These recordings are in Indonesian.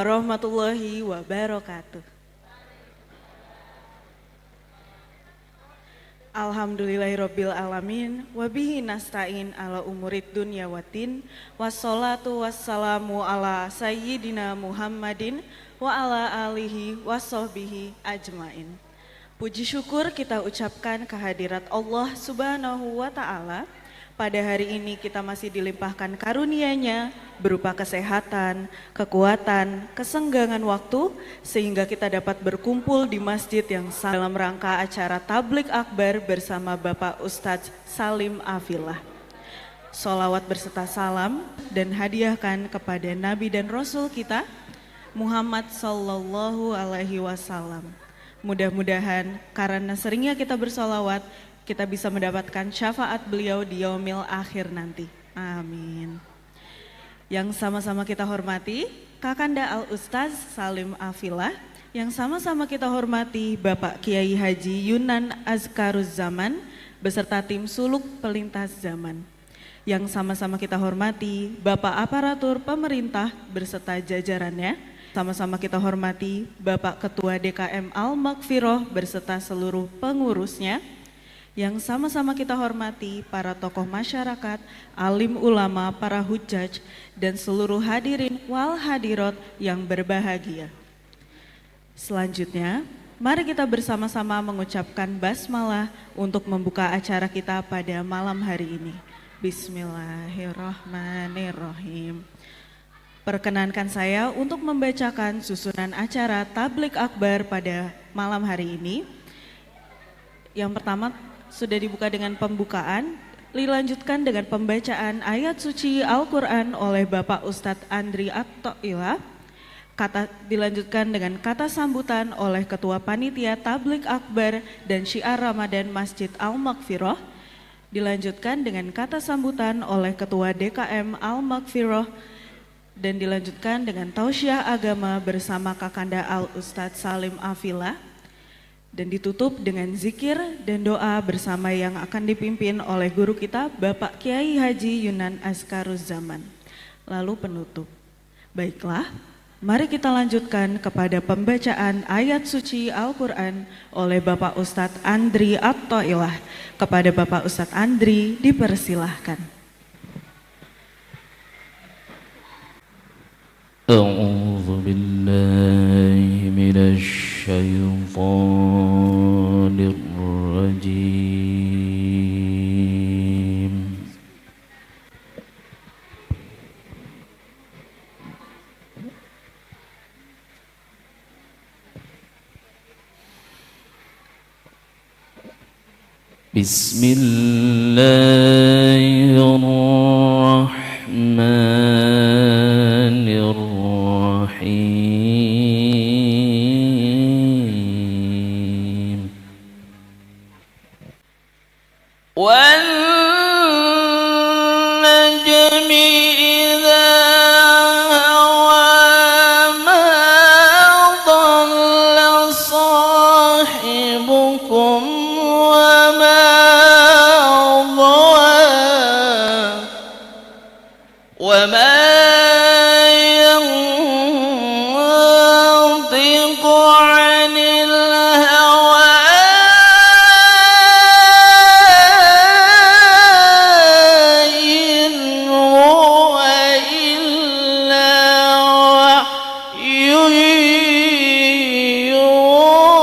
warahmatullahi wabarakatuh. Alhamdulillahirabbil alamin wa bihi nasta'in ala umurid dunya waddin wassalatu wassalamu ala sayyidina Muhammadin wa ala alihi washabbihi ajmain. Puji syukur kita ucapkan kehadirat Allah Subhanahu wa taala. Pada hari ini kita masih dilimpahkan karunia-Nya berupa kesehatan, kekuatan, kesenggangan waktu sehingga kita dapat berkumpul di masjid yang dalam rangka acara Tablik Akbar bersama Bapak Ustadz Salim Afilah. Sholawat berserta salam dan hadiahkan kepada Nabi dan Rasul kita Muhammad Sallallahu Alaihi Wasallam. Mudah-mudahan karena seringnya kita bersholawat, kita bisa mendapatkan syafaat beliau di yaumil akhir nanti. Amin. Yang sama-sama kita hormati Kakanda Al Ustaz Salim Afilah, yang sama-sama kita hormati Bapak Kiai Haji Yunan Azkaruz Zaman beserta tim suluk pelintas zaman. Yang sama-sama kita hormati Bapak Aparatur Pemerintah beserta jajarannya. Sama-sama kita hormati Bapak Ketua DKM Al-Maghfirah beserta seluruh pengurusnya. Yang sama-sama kita hormati para tokoh masyarakat, alim ulama, para hujjaj, dan seluruh hadirin wal hadirat yang berbahagia. Selanjutnya, mari kita bersama-sama mengucapkan basmalah untuk membuka acara kita pada malam hari ini. Bismillahirrahmanirrahim. Perkenankan saya untuk membacakan susunan acara Tablik Akbar pada malam hari ini. Yang pertama, sudah dibuka dengan pembukaan, dilanjutkan dengan pembacaan ayat suci Al-Quran oleh Bapak Ustadz Andri At-To'ilah, dilanjutkan dengan kata sambutan oleh Ketua Panitia Tablik Akbar dan Syiar Ramadan Masjid Al-Maghfirah, dilanjutkan dengan kata sambutan oleh Ketua DKM Al-Maghfirah, dan dilanjutkan dengan tausiah agama bersama Kakanda Al Ustadz Salim Afilah, dan ditutup dengan zikir dan doa bersama yang akan dipimpin oleh guru kita Bapak Kiai Haji Yunan Azkaruz Zaman. Lalu penutup. Baiklah, mari kita lanjutkan kepada pembacaan ayat suci Al-Quran oleh Bapak Ustadz Andri At-To'ilah. Kepada Bapak Ustadz Andri dipersilahkan. A'udzu billahi minasy syaithanir rajim. Bismillahirrahmanirrahim. وَالنَّجْمِ إِذَا هَوَىٰ مَا ضَلَّ صَاحِبُكُمْ وَمَا غَوَىٰ وَمَا يَنطِقُ عَنِ الْهَوَىٰ إِنْ هُوَ إِلَّا وَحْيٌ يُوحَىٰ.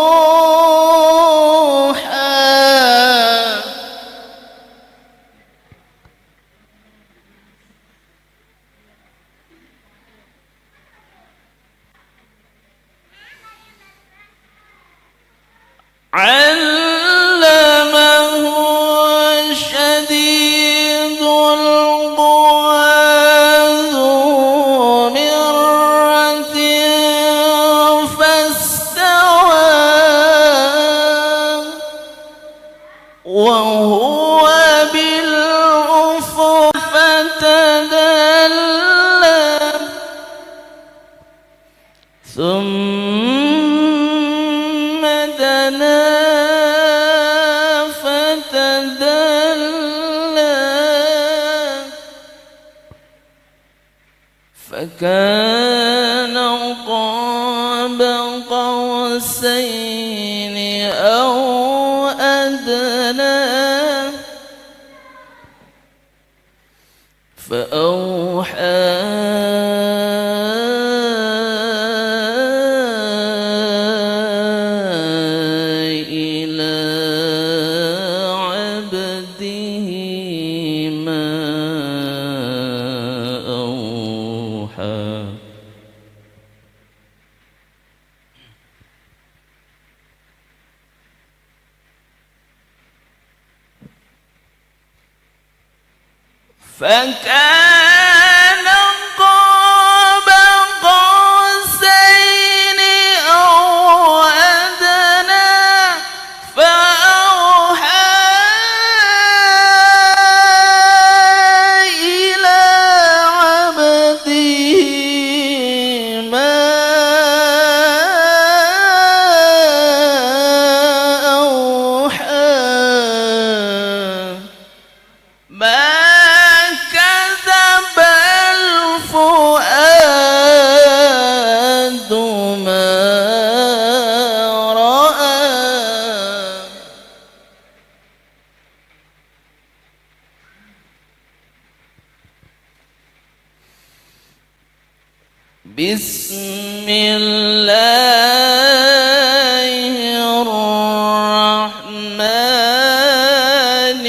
عَلَّمَهُ شَدِيدُ الْقُوَىٰ ذُو مِرَّةٍ فَاسْتَوَىٰ وَهُوَ بِالْأُفُقِ فَتَدَلَّىٰ ثُمَّ دَنَا فَتَدَلَّىٰ فَكَانَ إلى عبده ما أوحى فكان قاب قوسين أو أدنى فأوحى إلى عبده ما أوحى ما كذب الفؤاد ما رأى بسم الله الرحمن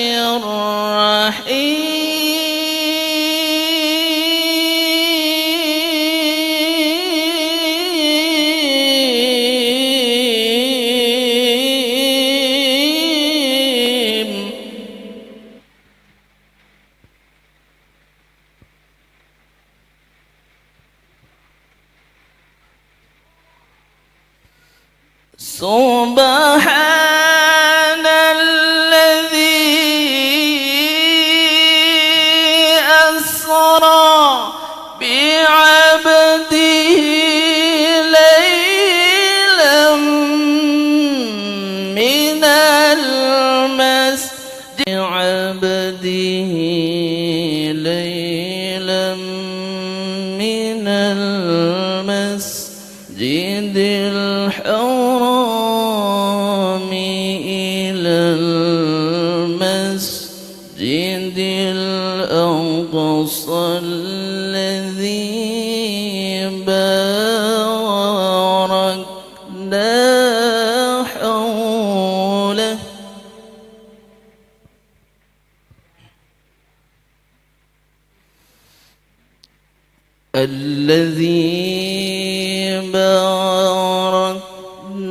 الرحيم سبحان الذي أسرى بعبده ليلا من المسجد الحرام إلى المسجد الأقصى الذي باركنا حوله الذي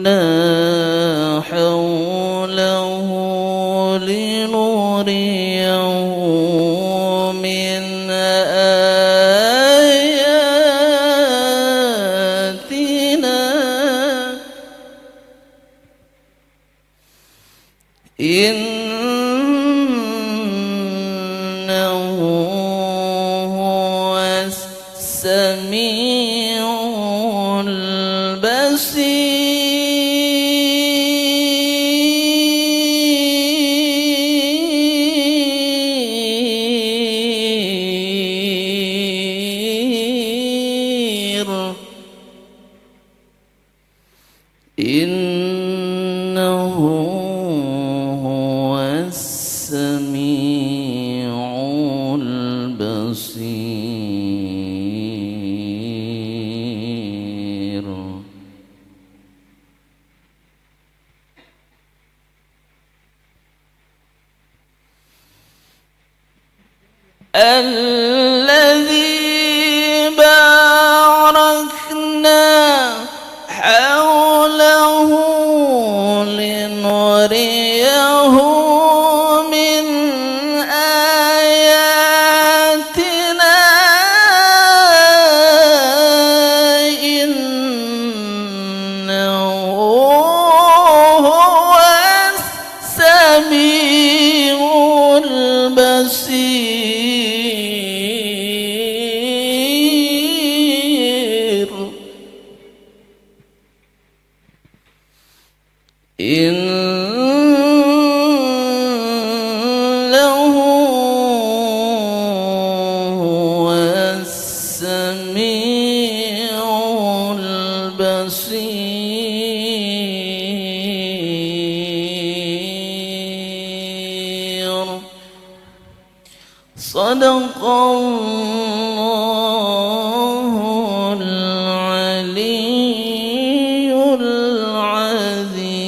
باركنا حوله لنريه من آياتنا إنه هو السميع البصير إنه هو السميع البصير الذي باركنا حوله لنريه من آياتنا إنه هو السميع البصير إن Sadaqallahul aliyyul azim.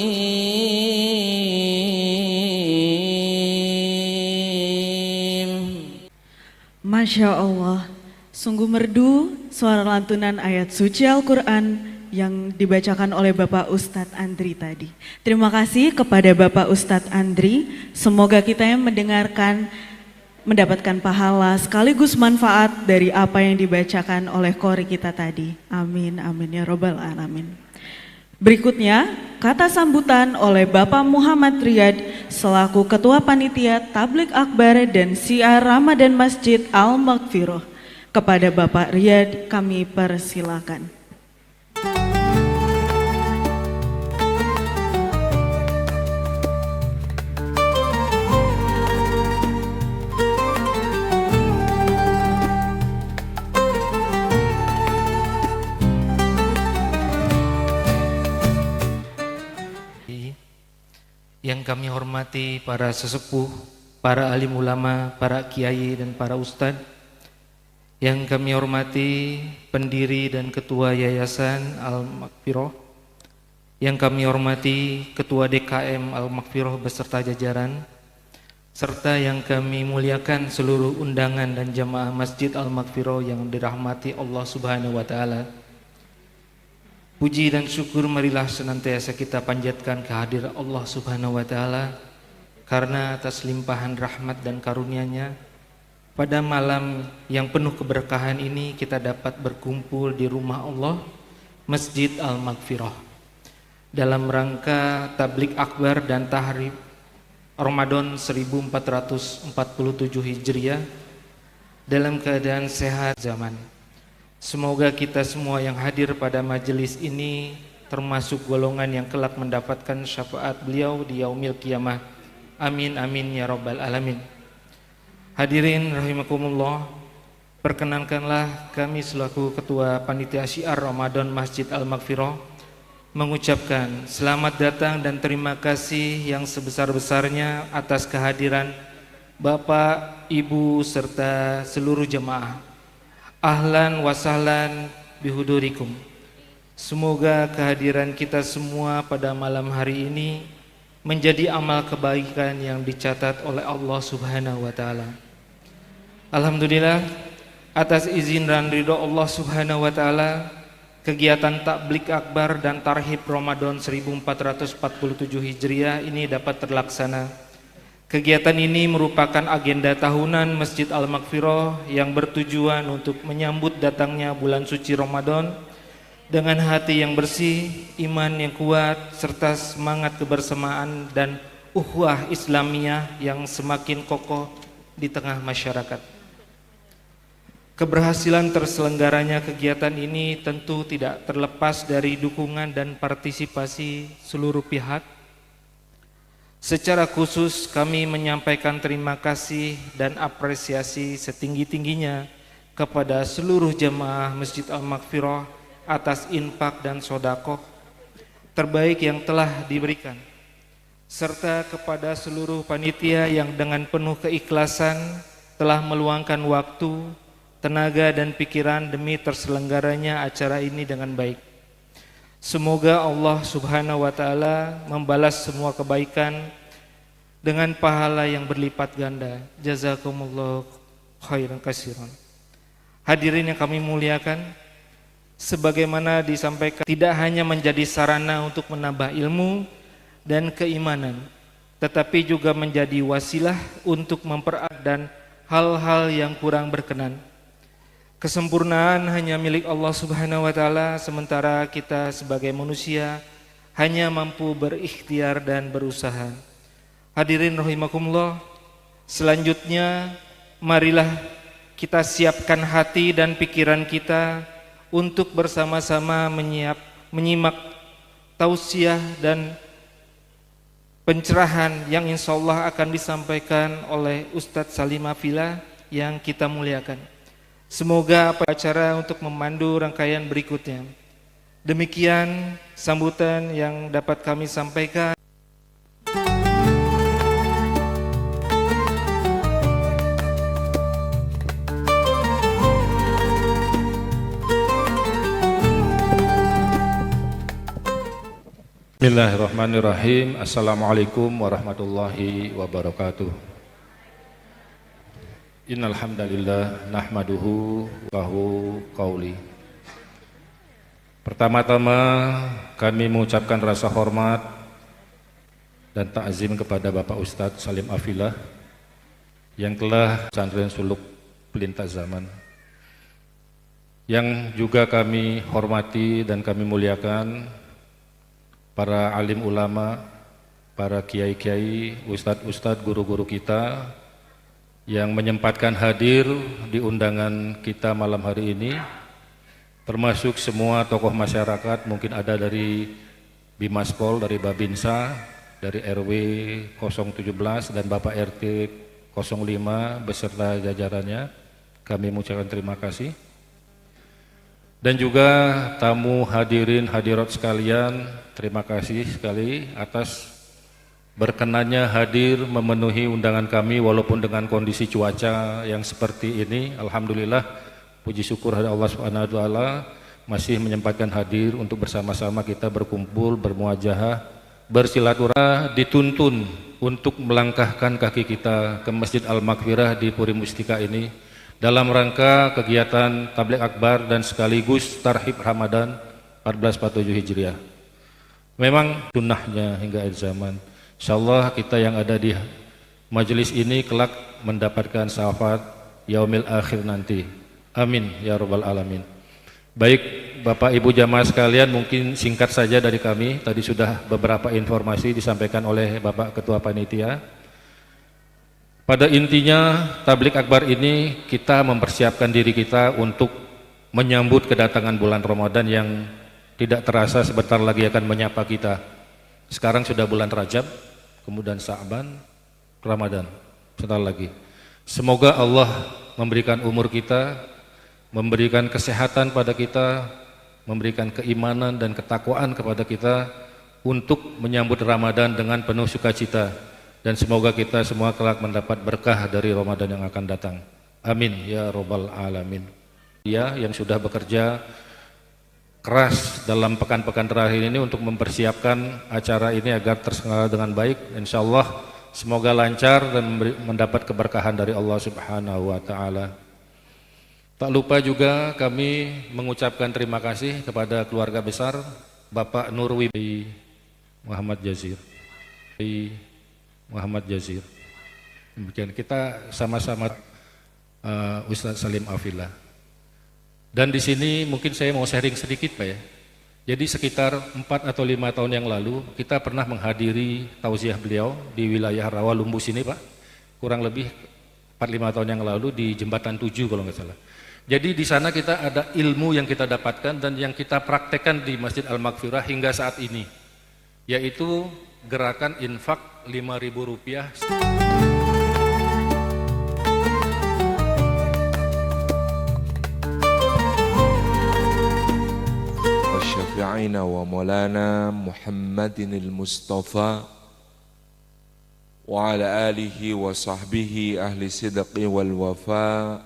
Masya Allah, sungguh merdu suara lantunan ayat suci Al-Quran yang dibacakan oleh Bapak Ustadz Andri tadi. Terima kasih kepada Bapak Ustadz Andri, semoga kita yang mendengarkan mendapatkan pahala sekaligus manfaat dari apa yang dibacakan oleh qori kita tadi. Amin, amin ya robbal alamin. Berikutnya, kata sambutan oleh Bapak Muhammad Riyad selaku Ketua Panitia Tablik Akbar dan Syiar Ramadan Masjid Al-Maghfirah. Kepada Bapak Riyad kami persilakan. Yang kami hormati para sesepuh, para alim ulama, para kiai dan para ustadz. Yang kami hormati pendiri dan ketua Yayasan Al-Maghfirah. Yang kami hormati ketua DKM Al-Maghfirah beserta jajaran. Serta yang kami muliakan seluruh undangan dan jamaah Masjid Al-Maghfirah yang dirahmati Allah Subhanahu wa taala. Puji dan syukur marilah senantiasa kita panjatkan kehadiran Allah Subhanahu wa taala karena atas limpahan rahmat dan karunia-Nya pada malam yang penuh keberkahan ini kita dapat berkumpul di rumah Allah, Masjid Al-Maghfirah, dalam rangka tablik akbar dan tahrib Ramadan 1447 Hijriah dalam keadaan sehat zaman. Semoga kita semua yang hadir pada majelis ini termasuk golongan yang kelak mendapatkan syafaat beliau di yaumil qiyamah. Amin amin ya rabbal alamin. Hadirin rahimakumullah, perkenankanlah kami selaku Ketua Panitia Syiar Ramadan Masjid Al-Maghfirah mengucapkan selamat datang dan terima kasih yang sebesar-besarnya atas kehadiran Bapak, Ibu serta seluruh jemaah. Ahlan wa sahlan bihudurikum. Semoga kehadiran kita semua pada malam hari ini menjadi amal kebaikan yang dicatat oleh Allah Subhanahu wa taala. Alhamdulillah, atas izin dan ridho Allah Subhanahu wa taala, kegiatan Tablik Akbar dan Tarhib Ramadan 1447 Hijriah ini dapat terlaksana. Kegiatan ini merupakan agenda tahunan Masjid Al-Maghfirah yang bertujuan untuk menyambut datangnya bulan suci Ramadan dengan hati yang bersih, iman yang kuat, serta semangat kebersamaan dan ukhuwah Islamiyah yang semakin kokoh di tengah masyarakat. Keberhasilan terselenggaranya kegiatan ini tentu tidak terlepas dari dukungan dan partisipasi seluruh pihak. Secara khusus kami menyampaikan terima kasih dan apresiasi setinggi-tingginya kepada seluruh jemaah Masjid Al-Maghfirah atas infak dan sedekah terbaik yang telah diberikan, serta kepada seluruh panitia yang dengan penuh keikhlasan telah meluangkan waktu, tenaga dan pikiran demi terselenggaranya acara ini dengan baik. Semoga Allah Subhanahu wa taala membalas semua kebaikan dengan pahala yang berlipat ganda. Jazakumullah khairan katsiran. Hadirin yang kami muliakan, sebagaimana disampaikan, tidak hanya menjadi sarana untuk menambah ilmu dan keimanan, tetapi juga menjadi wasilah untuk mempererat dan hal-hal yang kurang berkenan. Kesempurnaan hanya milik Allah Subhanahu wa taala, sementara kita sebagai manusia hanya mampu berikhtiar dan berusaha. Hadirin rahimakumullah, selanjutnya marilah kita siapkan hati dan pikiran kita untuk bersama-sama menyimak tausiah dan pencerahan yang insyaallah akan disampaikan oleh Ustadz Salim Afila yang kita muliakan. Semoga acara untuk memandu rangkaian berikutnya. Demikian sambutan yang dapat kami sampaikan. Bismillahirrahmanirrahim. Assalamualaikum warahmatullahi wabarakatuh. Innal hamdalillah nahmaduhu wa lahu qauli. Pertama-tama kami mengucapkan rasa hormat dan takzim kepada Bapak Ustadz Salim Afilah yang telah Pesantren Suluk Pelintas Zaman, yang juga kami hormati dan kami muliakan para alim ulama, para kiai-kiai, ustadz-ustadz, guru-guru kita yang menyempatkan hadir di undangan kita malam hari ini, termasuk semua tokoh masyarakat, mungkin ada dari Bimaspol, dari Babinsa, dari RW 017 dan Bapak RT 05 beserta jajarannya. Kami mengucapkan terima kasih. Dan juga tamu hadirin hadirat sekalian, terima kasih sekali atas berkenannya hadir memenuhi undangan kami walaupun dengan kondisi cuaca yang seperti ini. Alhamdulillah, puji syukur kepada Allah Subhanahu wa taala masih menyempatkan hadir untuk bersama-sama kita berkumpul, bermuajahah, bersilaturahmi, dituntun untuk melangkahkan kaki kita ke Masjid Al-Maghfirah di Puri Mustika ini dalam rangka kegiatan tabligh akbar dan sekaligus tarhib Ramadan 1447 Hijriah. Memang sunnahnya hingga akhir zaman. Insyaallah kita yang ada di majelis ini kelak mendapatkan syafaat yaumil akhir nanti. Amin ya rabbal alamin. Baik Bapak Ibu jamaah sekalian, mungkin singkat saja dari kami. Tadi sudah beberapa informasi disampaikan oleh Bapak Ketua Panitia. Pada intinya tabligh akbar ini kita mempersiapkan diri kita untuk menyambut kedatangan bulan Ramadan yang tidak terasa sebentar lagi akan menyapa kita. Sekarang sudah bulan Rajab, kemudian Sa'ban, Ramadan, sebentar lagi. Semoga Allah memberikan umur kita, memberikan kesehatan pada kita, memberikan keimanan dan ketakwaan kepada kita untuk menyambut Ramadan dengan penuh sukacita. Dan semoga kita semua kelak mendapat berkah dari Ramadan yang akan datang. Amin ya rabbal alamin. Ya, yang sudah bekerja keras dalam pekan-pekan terakhir ini untuk mempersiapkan acara ini agar terselenggara dengan baik. Insyaallah semoga lancar dan mendapat keberkahan dari Allah Subhanahu wa taala. Tak lupa juga kami mengucapkan terima kasih kepada keluarga besar Bapak Nurwi Muhammad Jazir. Muhammad Jazir. Demikian kita sama-sama Ustadz Salim Afilah. Dan di sini mungkin saya mau sharing sedikit Pak ya. Jadi sekitar 4 atau 5 tahun yang lalu kita pernah menghadiri tausiah beliau di wilayah Rawalumbu sini Pak. Kurang lebih 4-5 tahun yang lalu di Jembatan 7 kalau nggak salah. Jadi di sana kita ada ilmu yang kita dapatkan dan yang kita praktekkan di Masjid Al-Maghfirah hingga saat ini, yaitu gerakan infak Rp5.000. Syafi'ina wa maulana Muhammadin al-Mustafa wa ala alihi wa sahbihi ahli sidqi wal wafa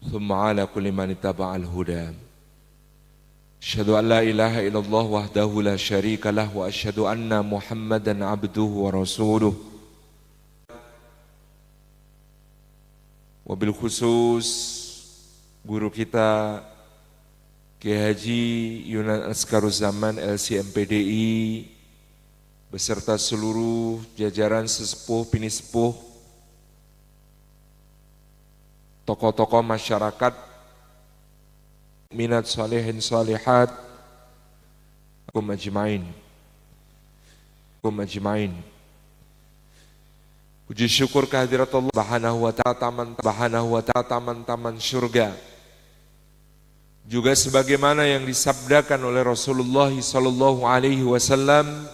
thumma ala kulli man ittaba'al huda. Asyhadu an la ilaha illallah wahdahu la syarika lah wa asyhadu anna Muhammadan abduhu wa rasuluh. Wabil khusus guru kita Kiai Haji Yunan Askaruzaman LC-MPDI beserta seluruh jajaran sesepuh, pinisepuh, tokoh-tokoh masyarakat, minat salihin salihat, kum ajmain. Puji syukur kehadirat Allah Subhanahu wa ta'ala, taman-taman surga. Juga sebagaimana yang disabdakan oleh Rasulullah sallallahu alaihi wasallam,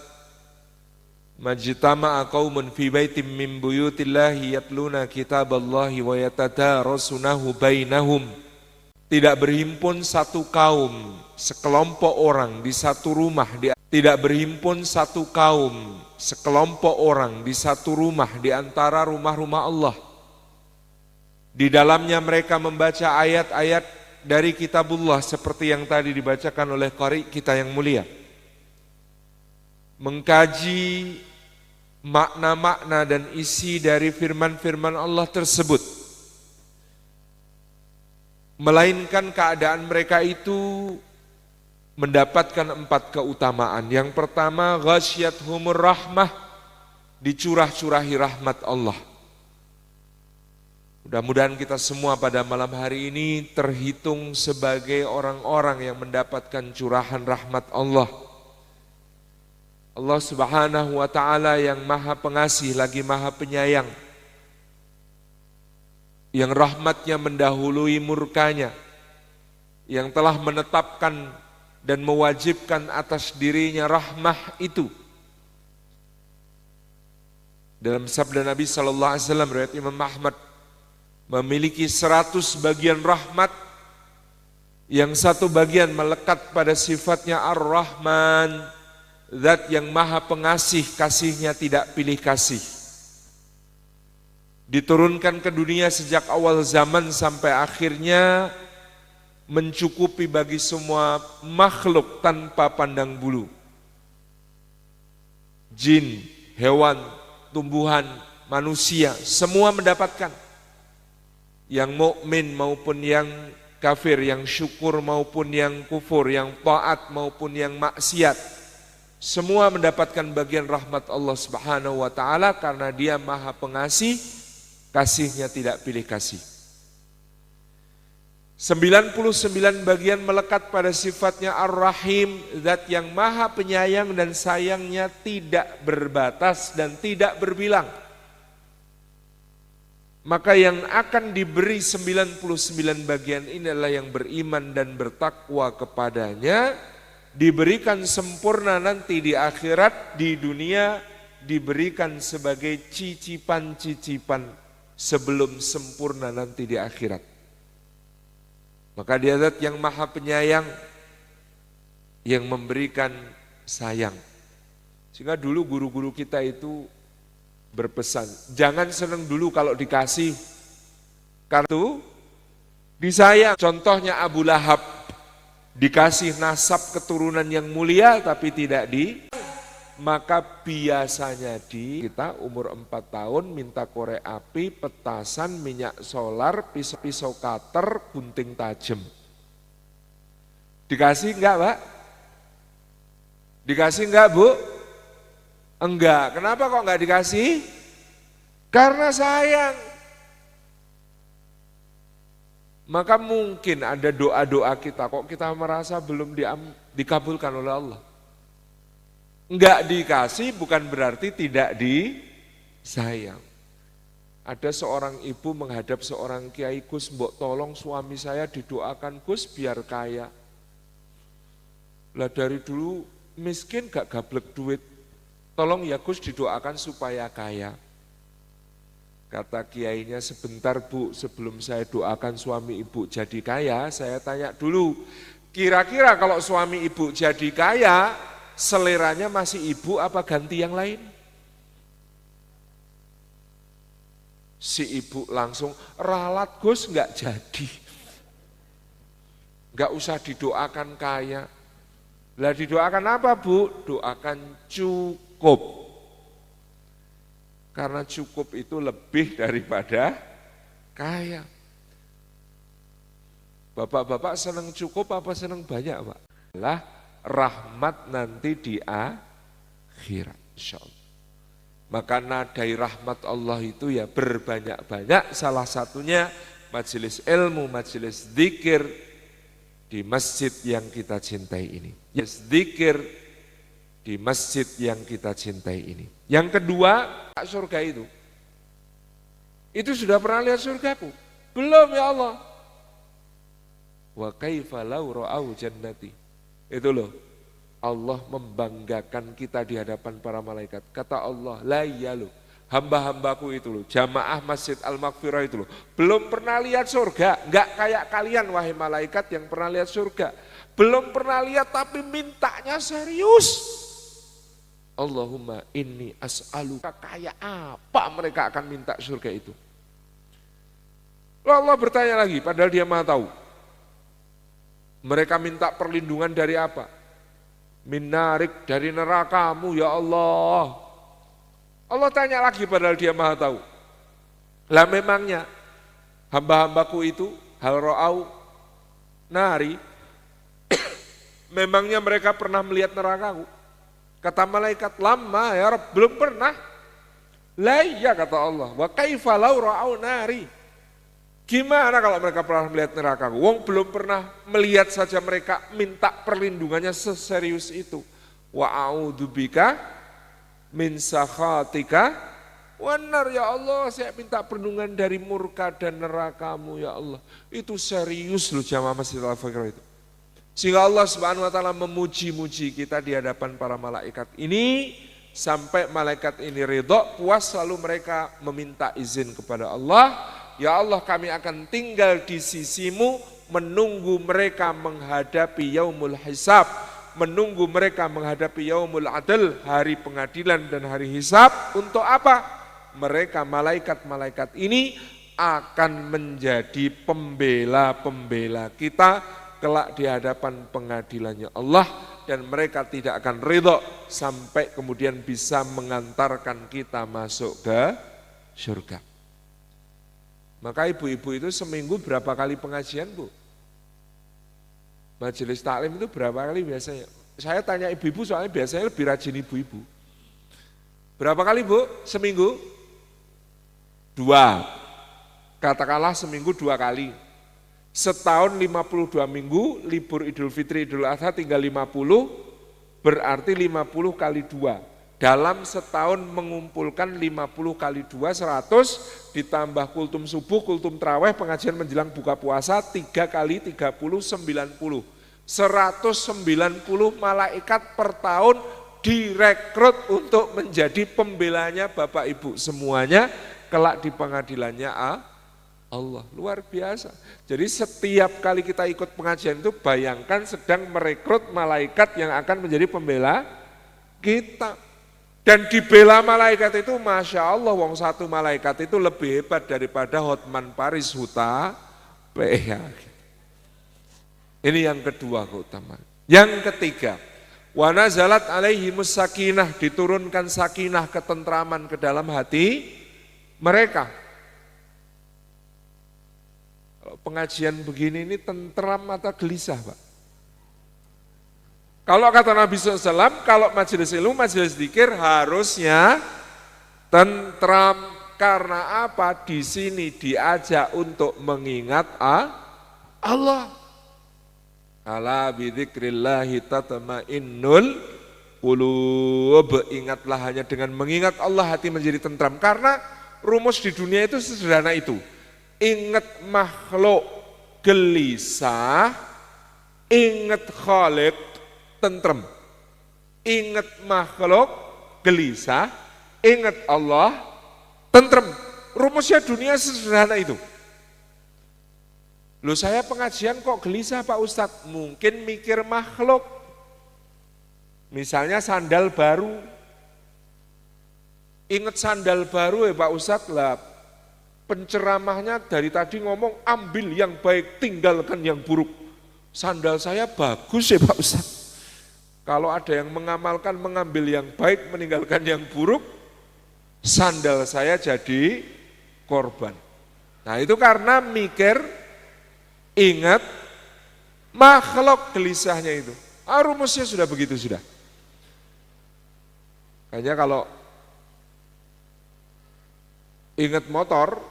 majtama'a qaumun fi baitin min buyutillahi yatluna kitaballahi wa yatadarasunahu bainahum. Tidak berhimpun satu kaum, sekelompok orang di satu rumah, tidak berhimpun satu kaum, sekelompok orang di satu rumah di antara rumah-rumah Allah. Di dalamnya mereka membaca ayat-ayat dari kitabullah seperti yang tadi dibacakan oleh qari kita yang mulia. Mengkaji makna-makna dan isi dari firman-firman Allah tersebut. Melainkan keadaan mereka itu mendapatkan 4 keutamaan. Yang pertama, ghasyiyatuhumur rahmah, dicurah-curahi rahmat Allah. Mudah-mudahan kita semua pada malam hari ini terhitung sebagai orang-orang yang mendapatkan curahan rahmat Allah. Allah Subhanahu wa Ta'ala yang Maha Pengasih lagi Maha Penyayang, yang rahmatnya mendahului murkanya, yang telah menetapkan dan mewajibkan atas dirinya rahmah itu. Dalam sabda Nabi sallallahu alaihi wasallam riwayat Imam Ahmad, memiliki 100 bagian rahmat, yang satu bagian melekat pada sifatnya Ar-Rahman, Zat yang Maha Pengasih, kasihnya tidak pilih kasih. Diturunkan ke dunia sejak awal zaman sampai akhirnya mencukupi bagi semua makhluk tanpa pandang bulu. Jin, hewan, tumbuhan, manusia, semua mendapatkan. Yang mukmin maupun yang kafir, yang syukur maupun yang kufur, yang taat maupun yang maksiat. Semua mendapatkan bagian rahmat Allah Subhanahu wa Ta'ala karena Dia Maha Pengasih, kasihnya tidak pilih kasih. 99 bagian melekat pada sifatnya Ar-Rahim, Zat yang Maha Penyayang dan sayangnya tidak berbatas dan tidak berbilang. Maka yang akan diberi 99 bagian ini adalah yang beriman dan bertakwa kepadanya, diberikan sempurna nanti di akhirat, di dunia diberikan sebagai cicipan-cicipan sebelum sempurna nanti di akhirat. Maka Dia Zat yang Maha Penyayang, yang memberikan sayang. Sehingga dulu guru-guru kita itu berpesan, jangan senang dulu kalau dikasih, karena itu disayang. Contohnya Abu Lahab, dikasih nasab keturunan yang mulia tapi tidak maka biasanya kita umur 4 tahun minta korek api, petasan, minyak solar, pisau cutter, gunting tajam. Dikasih enggak, Pak? Dikasih enggak, Bu? Enggak. Kenapa kok enggak dikasih? Karena sayang. Maka mungkin ada doa-doa kita kok kita merasa belum dikabulkan oleh Allah. Enggak dikasih bukan berarti tidak disayang. Ada seorang ibu menghadap seorang kiai, Gus, mbok tolong suami saya didoakan Gus biar kaya. Lah dari dulu miskin gak gablek duit. Tolong ya Gus didoakan supaya kaya. Kata kiainya, sebentar Bu, sebelum saya doakan suami ibu jadi kaya, saya tanya dulu, kira-kira kalau suami ibu jadi kaya, seleranya masih ibu apa ganti yang lain? Si ibu langsung, ralat Gus enggak jadi. Enggak usah didoakan kaya. Lah didoakan apa Bu? Doakan cukup. Karena cukup itu lebih daripada kaya. Bapak-bapak senang cukup apa senang banyak, Pak? Lah rahmat nanti di akhirat, insyaallah. Maka nadai rahmat Allah itu ya berbanyak-banyak, salah satunya majelis ilmu, majelis zikir di masjid yang kita cintai ini. Zikir di masjid yang kita cintai ini. Yang kedua, surga itu sudah pernah lihat surgaku? Belum ya Allah. Wa kaifa law ra'au jannati. Itu loh, Allah membanggakan kita di hadapan para malaikat. Kata Allah, la yalu, hamba-hambaku itu loh, jamaah Masjid Al-Maghfirah itu loh, belum pernah lihat surga. Enggak kayak kalian wahai malaikat yang pernah lihat surga. Belum pernah lihat tapi mintanya serius. Allahumma inni as'aluka, kayak apa mereka akan minta surga itu? Lalu Allah bertanya lagi, padahal Dia Maha tahu. Mereka minta perlindungan dari apa? Minarik, dari nerakamu ya Allah. Allah tanya lagi padahal dia maha tahu. Lah memangnya hamba-hambaku itu hal ro'au nari, memangnya mereka pernah melihat nerakaku? Kata malaikat, lama ya Rabb, belum pernah. Lah iya kata Allah, wa kaifa law ra'au nari. Gimana kalau mereka pernah melihat nerakaku? Wong belum pernah melihat saja mereka minta perlindungannya seserius itu. Wa a'udzubika min sakhatika wanar ya Allah, saya minta perlindungan dari murka dan nerakamu ya Allah. Itu serius loh jamaah Masjid Al-Fakir itu. Sehingga Allah Subhanahu wa taala memuji-muji kita di hadapan para malaikat ini sampai malaikat ini ridho, puas, lalu mereka meminta izin kepada Allah, ya Allah kami akan tinggal di sisimu menunggu mereka menghadapi yaumul hisab, menunggu mereka menghadapi yaumul adl, hari pengadilan dan hari hisab. Untuk apa? Mereka malaikat-malaikat ini akan menjadi pembela-pembela kita kelak di hadapan pengadilannya Allah, dan mereka tidak akan ridho sampai kemudian bisa mengantarkan kita masuk ke surga. Maka ibu-ibu itu seminggu berapa kali pengajian, Bu? Majelis taklim itu berapa kali biasanya? Saya tanya ibu-ibu soalnya biasanya lebih rajin ibu-ibu. Berapa kali, Bu? Seminggu? 2. Katakanlah seminggu 2 kali. Setahun 52 minggu, libur Idul Fitri, Idul Adha tinggal 50, berarti 50 kali 2. Dalam setahun mengumpulkan 50 kali 2, 100, ditambah kultum subuh, kultum traweh, pengajian menjelang buka puasa, 3 kali 30, 90. 190 malaikat per tahun direkrut untuk menjadi pembelanya Bapak Ibu semuanya kelak di pengadilannya Allah. Luar biasa. Jadi setiap kali kita ikut pengajian itu bayangkan sedang merekrut malaikat yang akan menjadi pembela kita. Dan dibela malaikat itu Masya Allah, wong satu malaikat itu lebih hebat daripada Hotman Paris Huta PH. Ini yang kedua keutamaan. Yang ketiga, wa nazalat alaihimus sakinah, diturunkan sakinah, ketentraman ke dalam hati mereka. Kalau pengajian begini ini tentram atau gelisah, Pak? Kalau kata Nabi SAW, kalau majelis ilmu, majelis dzikir harusnya tentram. Karena apa? Di sini diajak untuk mengingat Allah. Ala bidzikrillahi tatmainnul qulub. Ingatlah, hanya dengan mengingat Allah hati menjadi tentram. Karena rumus di dunia itu sederhana itu. Ingat makhluk gelisah, ingat Khalik tentrem. Ingat makhluk gelisah, ingat Allah tentrem. Rumusnya dunia sederhana itu. Loh, saya pengajian kok gelisah Pak Ustadz? Mungkin mikir makhluk. Misalnya sandal baru. Ingat sandal baru ya Pak Ustadz lah. Penceramahnya dari tadi ngomong ambil yang baik, tinggalkan yang buruk. Sandal saya bagus ya Pak Ustadz. Kalau ada yang mengamalkan mengambil yang baik, meninggalkan yang buruk, sandal saya jadi korban. Nah itu karena mikir, ingat makhluk gelisahnya itu. Rumusnya sudah begitu sudah. Kayaknya kalau ingat motor,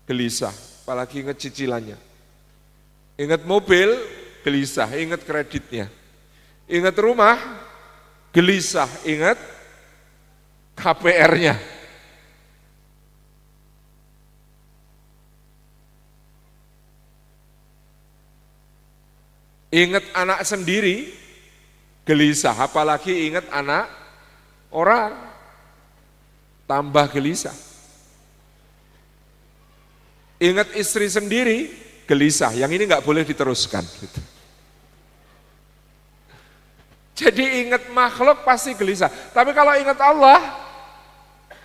gelisah, apalagi ingat cicilannya. Ingat mobil, gelisah, ingat kreditnya. Ingat rumah, gelisah, ingat KPR-nya. Ingat anak sendiri, gelisah, apalagi ingat anak orang, tambah gelisah. Ingat istri sendiri, gelisah, yang ini nggak boleh diteruskan. Jadi ingat makhluk pasti gelisah, tapi kalau ingat Allah,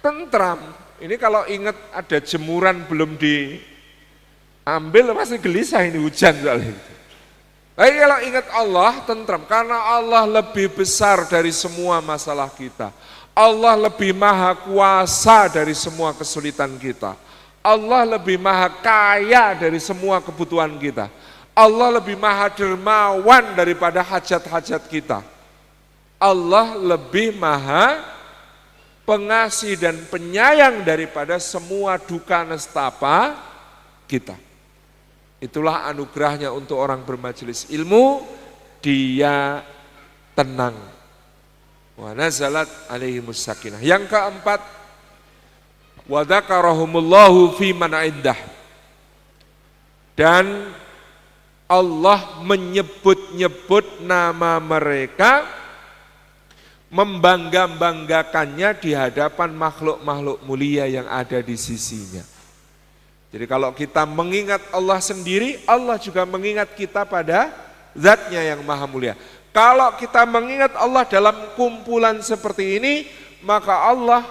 tentram. Ini kalau ingat ada jemuran belum diambil, pasti gelisah ini hujan soalnya. Tapi kalau ingat Allah, tentram. Karena Allah lebih besar dari semua masalah kita. Allah lebih maha kuasa dari semua kesulitan kita. Allah lebih maha kaya dari semua kebutuhan kita. Allah lebih maha dermawan daripada hajat-hajat kita. Allah lebih maha pengasih dan penyayang daripada semua duka nestapa kita. Itulah anugerahnya untuk orang bermajelis ilmu, dia tenang. Wa nazalat alaihimus sakinah. Yang keempat, wa dzakarahumullahu fi man indah. Dan Allah menyebut-nyebut nama mereka, membangga-banggakannya di hadapan makhluk-makhluk mulia yang ada di sisinya. Jadi kalau kita mengingat Allah sendiri, Allah juga mengingat kita pada zatnya yang maha mulia. Kalau kita mengingat Allah dalam kumpulan seperti ini, maka Allah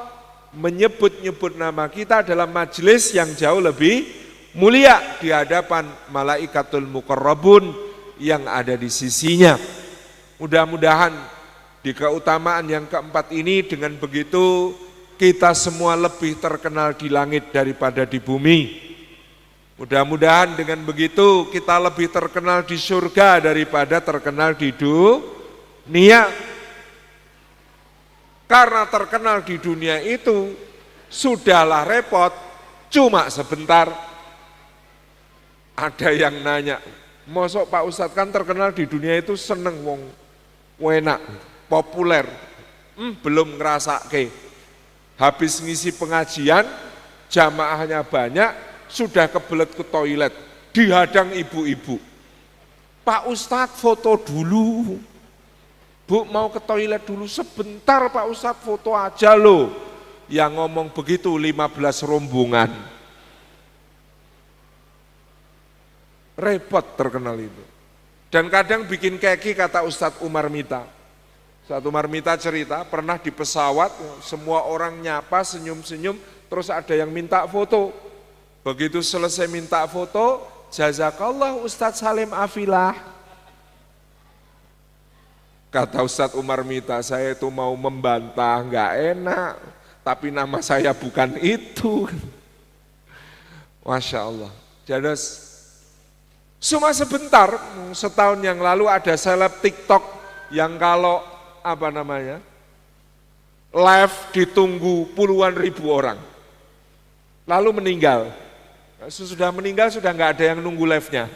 menyebut-nyebut nama kita dalam majelis yang jauh lebih mulia di hadapan malaikatul muqarrabun yang ada di sisinya. Mudah-mudahan di keutamaan yang keempat ini, dengan begitu kita semua lebih terkenal di langit daripada di bumi. Mudah-mudahan dengan begitu kita lebih terkenal di surga daripada terkenal di dunia. Karena terkenal di dunia itu sudahlah repot, cuma sebentar. Ada yang nanya, mosok Pak Ustadz kan terkenal di dunia itu seneng wong enak, populer. Belum ngerasake. Habis ngisi pengajian, jamaahnya banyak, sudah kebelet ke toilet, dihadang ibu-ibu. Pak Ustadz foto dulu. Bu mau ke toilet dulu sebentar Pak Ustadz, foto aja loh. Yang ngomong begitu 15 rombongan. Repot terkenal itu. Dan kadang bikin keki, kata Ustadz Umar Mita. Ustadz Umar Mita cerita, pernah di pesawat, semua orang nyapa, senyum-senyum, terus ada yang minta foto. Begitu selesai minta foto, jazakallah Ustadz Salim Afilah. Kata Ustadz Umar Mita, saya itu mau membantah, enggak enak, tapi nama saya bukan itu. Masya Allah. Jadi cuma sebentar, setahun yang lalu ada seleb TikTok yang kalau live ditunggu puluhan ribu orang, lalu meninggal. Sudah meninggal sudah nggak ada yang nunggu live-nya.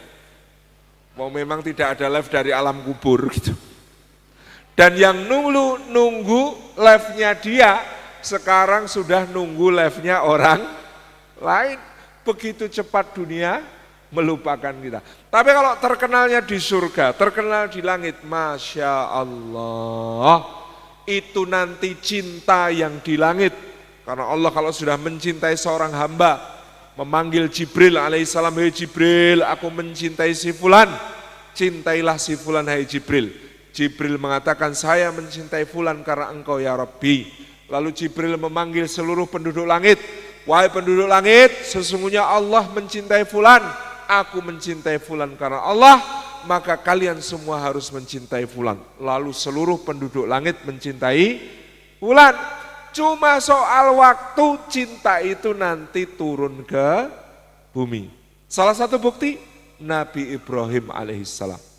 Mau memang tidak ada live dari alam kubur gitu. Dan yang nunggu live-nya dia sekarang sudah nunggu live-nya orang lain. Begitu cepat dunia melupakan kita. Tapi kalau terkenalnya di surga, terkenal di langit, Masya Allah, itu nanti cinta yang di langit. Karena Allah kalau sudah mencintai seorang hamba, memanggil Jibril alaihissalam, hei Jibril, aku mencintai si fulan, cintailah si fulan hai Jibril. Jibril mengatakan, saya mencintai fulan karena engkau ya Rabbi. Lalu Jibril memanggil seluruh penduduk langit, wahai penduduk langit, sesungguhnya Allah mencintai fulan, aku mencintai fulan karena Allah, maka kalian semua harus mencintai fulan. Lalu seluruh penduduk langit mencintai fulan. Cuma soal waktu, cinta itu nanti turun ke bumi. Salah satu bukti, Nabi Ibrahim alaihissalam.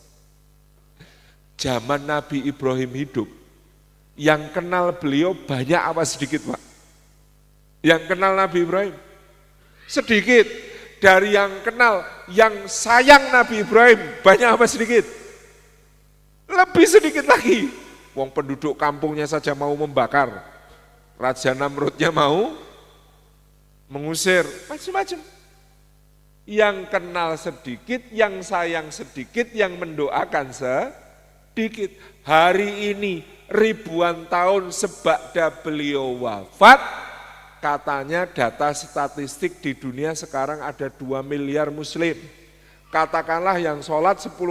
Zaman Nabi Ibrahim hidup, yang kenal beliau banyak apa sedikit Pak? Yang kenal Nabi Ibrahim? Sedikit. Dari yang kenal, yang sayang Nabi Ibrahim, banyak apa sedikit? Lebih sedikit lagi. Wong penduduk kampungnya saja mau membakar. Raja Namrudnya mau mengusir, macam-macam. Yang kenal sedikit, yang sayang sedikit, yang mendoakan sedikit. Hari ini ribuan tahun sebagda beliau wafat, katanya data statistik di dunia sekarang ada 2 miliar muslim. Katakanlah yang sholat 10%.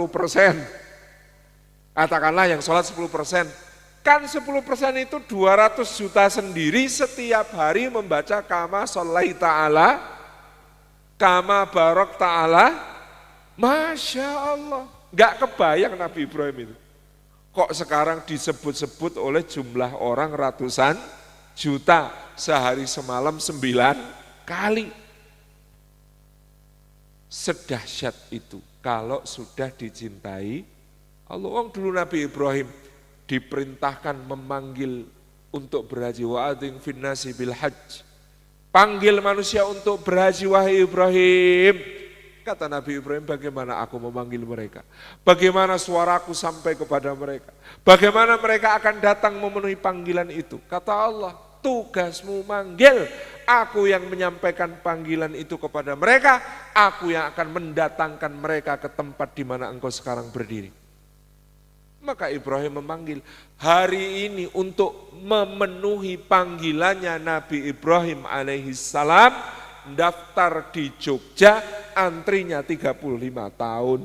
Katakanlah yang sholat 10%. Kan 10% itu 200 juta sendiri setiap hari membaca kama sholai ta'ala, kama barok ta'ala. Masya Allah. Nggak kebayang Nabi Ibrahim itu. Kok sekarang disebut-sebut oleh jumlah orang ratusan juta, sehari semalam 9 kali. Sedahsyat itu kalau sudah dicintai Allah. Dulu Nabi Ibrahim diperintahkan memanggil untuk berhaji, wa'adzin finnasi bil hajj. Panggil manusia untuk berhaji wahai Ibrahim. Kata Nabi Ibrahim, bagaimana aku memanggil mereka? Bagaimana suaraku sampai kepada mereka? Bagaimana mereka akan datang memenuhi panggilan itu? Kata Allah, tugasmu manggil. Aku yang menyampaikan panggilan itu kepada mereka. Aku yang akan mendatangkan mereka ke tempat di mana engkau sekarang berdiri. Maka Ibrahim memanggil. Hari ini untuk memenuhi panggilannya Nabi Ibrahim alaihissalam, daftar di Jogja, antrinya 35 tahun.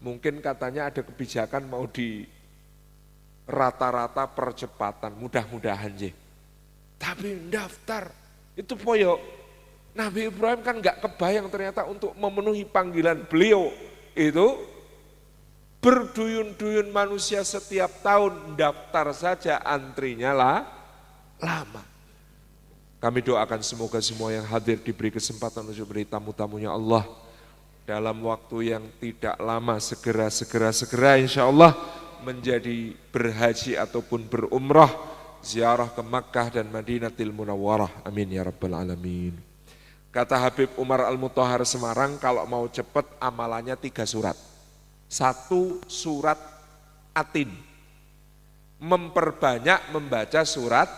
Mungkin katanya ada kebijakan mau di rata-rata percepatan, mudah-mudahan je. Tapi daftar, itu poyok. Nabi Ibrahim kan gak kebayang ternyata untuk memenuhi panggilan beliau itu, berduyun-duyun manusia setiap tahun, daftar saja antrinya lama. Kami doakan semoga semua yang hadir diberi kesempatan untuk beri tamu-tamunya Allah. Dalam waktu yang tidak lama segera insya Allah menjadi berhaji ataupun berumrah, ziarah ke Makkah dan Madinatul Munawwarah. Amin ya rabbal alamin. Kata Habib Umar Al-Mutahhar Semarang, kalau mau cepat amalannya 3 surat. 1 surat Atin, memperbanyak membaca surat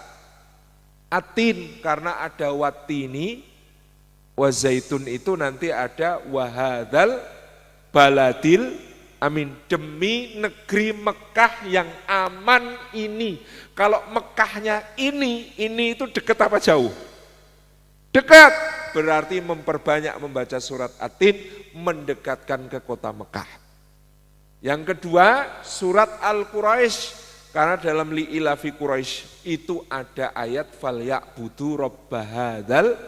Atin, karena ada watini, wazaitun itu nanti ada wahadal baladil amin, demi negeri Mekah yang aman ini. Kalau Mekahnya ini itu dekat apa jauh? Dekat, berarti memperbanyak membaca surat Atin, mendekatkan ke kota Mekah. Yang kedua, surat Al-Quraisy, karena dalam li'ilafi Quraisy itu ada ayat falyabudu rabbahadzal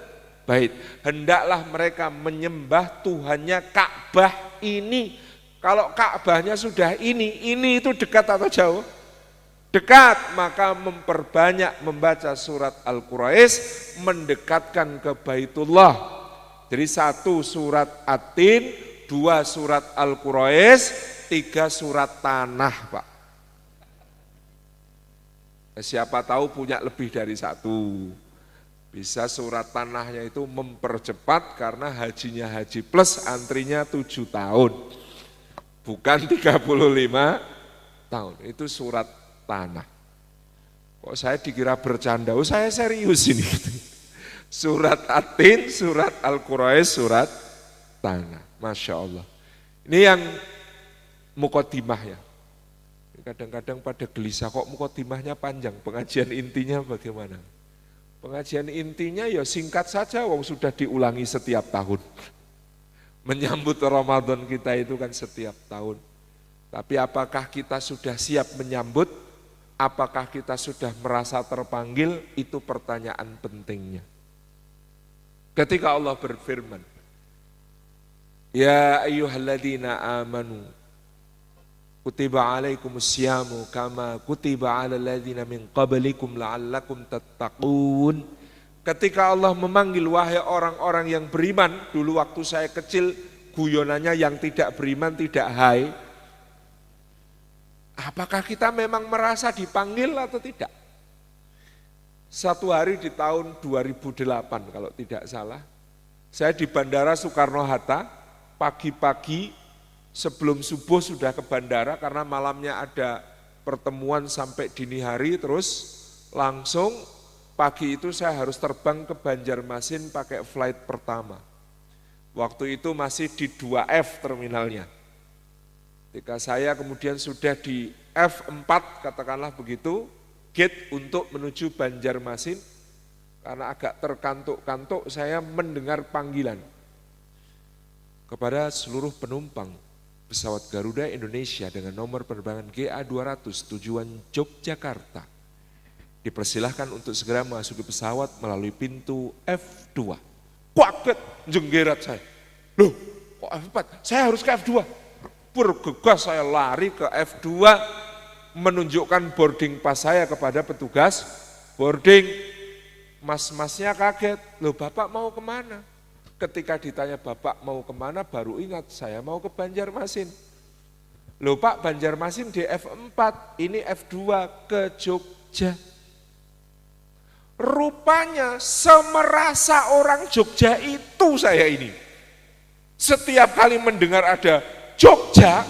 bait. Hendaklah mereka menyembah Tuhannya Ka'bah ini. Kalau Ka'bahnya sudah ini itu dekat atau jauh? Dekat, maka memperbanyak membaca surat Al-Quraisy, mendekatkan ke Baitullah. Jadi 1 surat Atin, 2 surat Al-Quraisy, 3 surat tanah, Pak. Siapa tahu punya lebih dari 1. Bisa surat tanahnya itu mempercepat karena hajinya haji plus, antrinya 7 tahun. Bukan 35 tahun. Itu surat tanah. Kok saya dikira bercanda? Oh, saya serius ini. Surat Atin, surat Al-Quraisy, surat tanah. Masya Allah. Ini yang muqaddimah ya. Kadang-kadang pada gelisah, kok muqaddimahnya panjang, pengajian intinya bagaimana? Pengajian intinya ya singkat saja, wong sudah diulangi setiap tahun. Menyambut Ramadan kita itu kan setiap tahun. Tapi apakah kita sudah siap menyambut? Apakah kita sudah merasa terpanggil? Itu pertanyaan pentingnya. Ketika Allah berfirman, ya ayyuhalladzina amanu kutiba alaikumusyamu kama kutiba alal ladzina min qablikum la'allakum tattaqun. Ketika Allah memanggil wahai orang-orang yang beriman, dulu waktu saya kecil guyonannya yang tidak beriman tidak hai. Apakah kita memang merasa dipanggil atau tidak? Satu hari di tahun 2008 kalau tidak salah, saya di Bandara Soekarno-Hatta, pagi-pagi sebelum subuh sudah ke bandara karena malamnya ada pertemuan sampai dini hari, terus langsung pagi itu saya harus terbang ke Banjarmasin pakai flight pertama. Waktu itu masih di 2F terminalnya. Ketika saya kemudian sudah di F4 katakanlah begitu, gate untuk menuju Banjarmasin, karena agak terkantuk-kantuk saya mendengar panggilan kepada seluruh penumpang pesawat Garuda Indonesia dengan nomor penerbangan GA200 tujuan Yogyakarta. Dipersilahkan untuk segera memasuki pesawat melalui pintu F2. Kaget, jenggerat saya. Loh, kok F4? Saya harus ke F2. bergegas saya lari ke F2, menunjukkan boarding pass saya kepada petugas boarding. Mas-masnya kaget, loh Bapak mau kemana? Ketika ditanya Bapak mau kemana, baru ingat saya mau ke Banjarmasin. Loh Pak, Banjarmasin di F4, ini F2 ke Jogja. Rupanya semerasa orang Jogja itu saya ini. Setiap kali mendengar ada Jogja,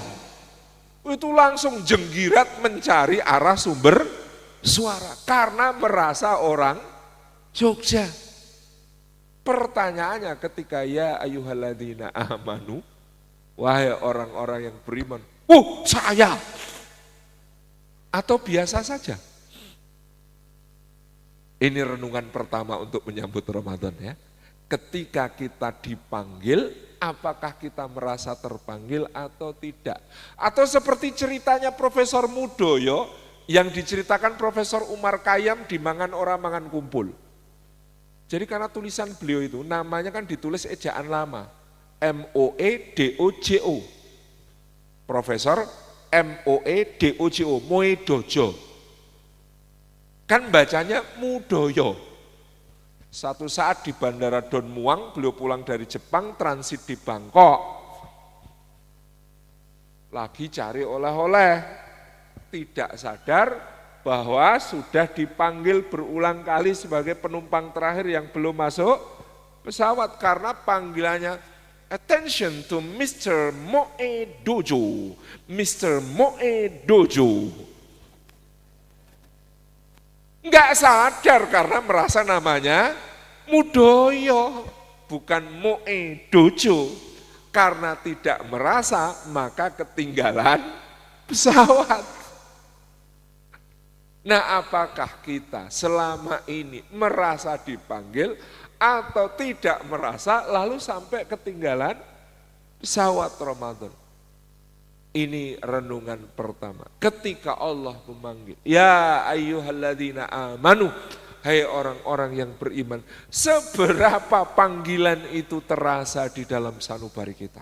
itu langsung jenggirat mencari arah sumber suara. Karena merasa orang Jogja. Pertanyaannya ketika ya ayyuhalladzina amanu, wahai orang-orang yang beriman, saya. Atau biasa saja. Ini renungan pertama untuk menyambut Ramadan ya. Ketika kita dipanggil, apakah kita merasa terpanggil atau tidak? Atau seperti ceritanya Profesor Mudoyo yang diceritakan Profesor Umar Khayyam di Mangan Ora Mangan Kumpul. Jadi karena tulisan beliau itu namanya kan ditulis ejaan lama, Moedojo. Profesor Moedojo, Moedojo. Kan bacanya Mudoyo. Satu saat di Bandara Don Muang, beliau pulang dari Jepang, transit di Bangkok. Lagi cari oleh-oleh, tidak sadar bahwa sudah dipanggil berulang kali sebagai penumpang terakhir yang belum masuk pesawat. Karena panggilannya, attention to Mr. Moedojo, Mr. Moedojo. Enggak sadar karena merasa namanya Mudoyo, bukan Moedojo. Karena tidak merasa, maka ketinggalan pesawat. Nah, apakah kita selama ini merasa dipanggil atau tidak merasa lalu sampai ketinggalan pesawat Ramadan? Ini renungan pertama. Ketika Allah memanggil, ya ayyuhalladzina amanu, hai orang-orang yang beriman, seberapa panggilan itu terasa di dalam sanubari kita?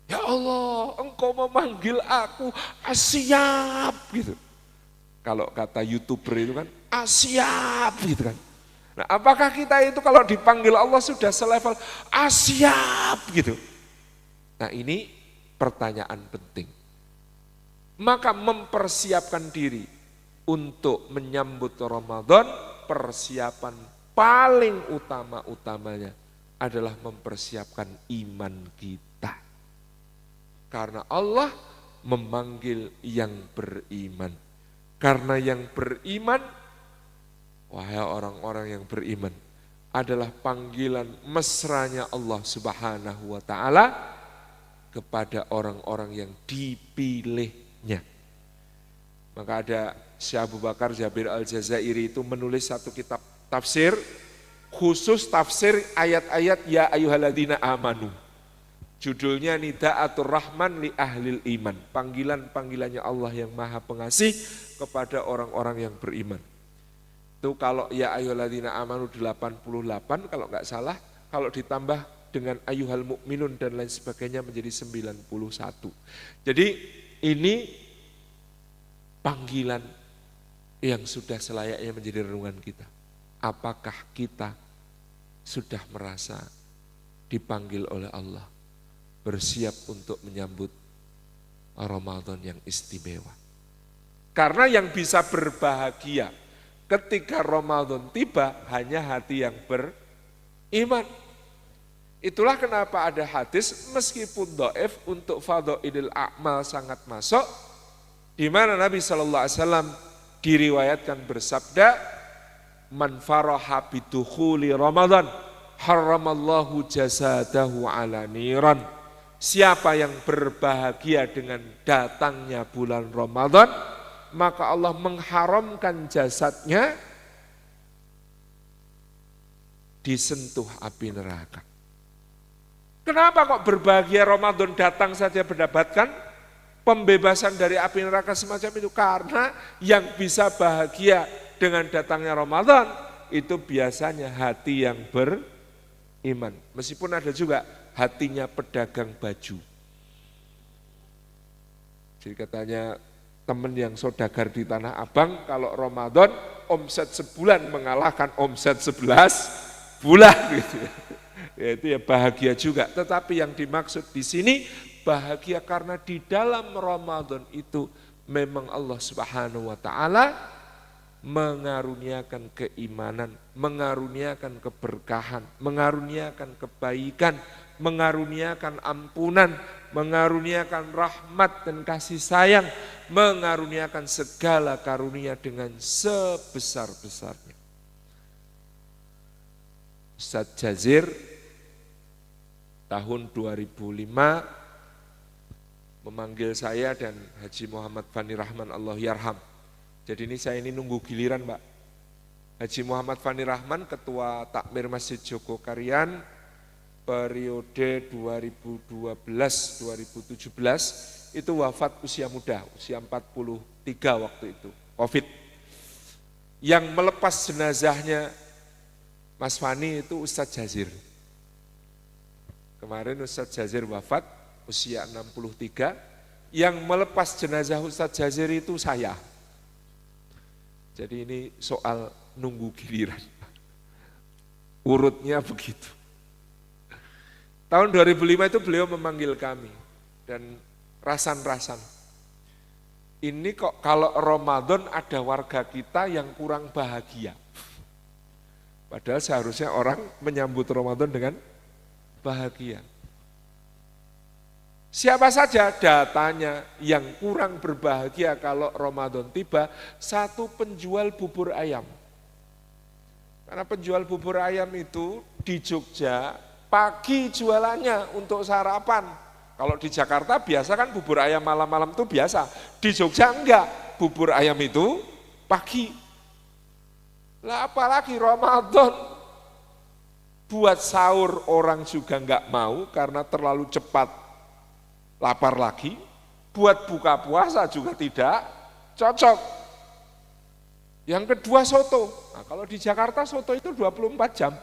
Ya Allah, engkau memanggil aku, siap gitu. Kalau kata YouTuber itu kan, siap gitu kan. Nah, apakah kita itu kalau dipanggil Allah sudah selevel siap gitu? Nah, ini pertanyaan penting. Maka mempersiapkan diri untuk menyambut Ramadan, persiapan paling utama-utamanya adalah mempersiapkan iman kita. Karena Allah memanggil yang beriman. Karena yang beriman, wahai orang-orang yang beriman, adalah panggilan mesranya Allah Subhanahu wa ta'ala kepada orang-orang yang dipilihnya. Maka ada Syekh Abu Bakar Jabir Al-Jazairi itu menulis satu kitab tafsir, khusus tafsir ayat-ayat ya ayyuhalladzina amanu. Judulnya Nida'atur Rahman li ahlil iman. Panggilan-panggilannya Allah yang maha pengasih kepada orang-orang yang beriman. Itu kalau ya ayyuhalladzina amanu 88 kalau enggak salah, kalau ditambah dengan ayyuhal mu'minun dan lain sebagainya menjadi 91. Jadi ini panggilan yang sudah selayaknya menjadi renungan kita. Apakah kita sudah merasa dipanggil oleh Allah? Bersiap untuk menyambut Ramadan yang istimewa. Karena yang bisa berbahagia ketika Ramadan tiba hanya hati yang beriman. Itulah kenapa ada hadis meskipun dhaif untuk fadhailul a'mal sangat masuk, di mana Nabi SAW diriwayatkan bersabda, man faraha bidukhuli Ramadan haramallahu jasadahu ala niran. Siapa yang berbahagia dengan datangnya bulan Ramadan, maka Allah mengharamkan jasadnya disentuh api neraka. Kenapa kok berbahagia Ramadan datang saja mendapatkan pembebasan dari api neraka semacam itu? Karena yang bisa bahagia dengan datangnya Ramadan itu biasanya hati yang beriman. Meskipun ada juga hatinya pedagang baju. Jadi katanya teman yang saudagar di Tanah Abang, kalau Ramadan omset sebulan mengalahkan omset 11 bulan gitu. Ya, itu ya bahagia juga. Tetapi yang dimaksud di sini bahagia karena di dalam Ramadan itu memang Allah Subhanahu wa taala mengaruniakan keimanan, mengaruniakan keberkahan, mengaruniakan kebaikan, mengaruniakan ampunan, mengaruniakan rahmat dan kasih sayang, mengaruniakan segala karunia dengan sebesar-besarnya. Ustadz Jazir tahun 2005 memanggil saya dan Haji Muhammad Fani Rahman Allah yarham. Jadi saya ini nunggu giliran, Pak. Haji Muhammad Fani Rahman, Ketua Takmir Masjid Jogokarian, periode 2012-2017, itu wafat usia muda, usia 43 waktu itu, COVID. Yang melepas jenazahnya Mas Fani itu Ustadz Jazir. Kemarin Ustadz Jazir wafat, usia 63, yang melepas jenazah Ustadz Jazir itu saya. Jadi ini soal nunggu giliran. Urutnya begitu. Tahun 2005 itu beliau memanggil kami dan rasan-rasan. Ini kok kalau Ramadan ada warga kita yang kurang bahagia. Padahal seharusnya orang menyambut Ramadan dengan bahagia. Siapa saja datanya yang kurang berbahagia kalau Ramadan tiba? Satu penjual bubur ayam. Karena penjual bubur ayam itu di Jogja pagi jualannya untuk sarapan. Kalau di Jakarta biasa kan bubur ayam malam-malam itu biasa. Di Jogja enggak, bubur ayam itu pagi. Lah apalagi Ramadan. Buat sahur orang juga enggak mau karena terlalu cepat lapar lagi, buat buka puasa juga tidak cocok. Yang kedua soto, nah, kalau di Jakarta soto itu 24 jam,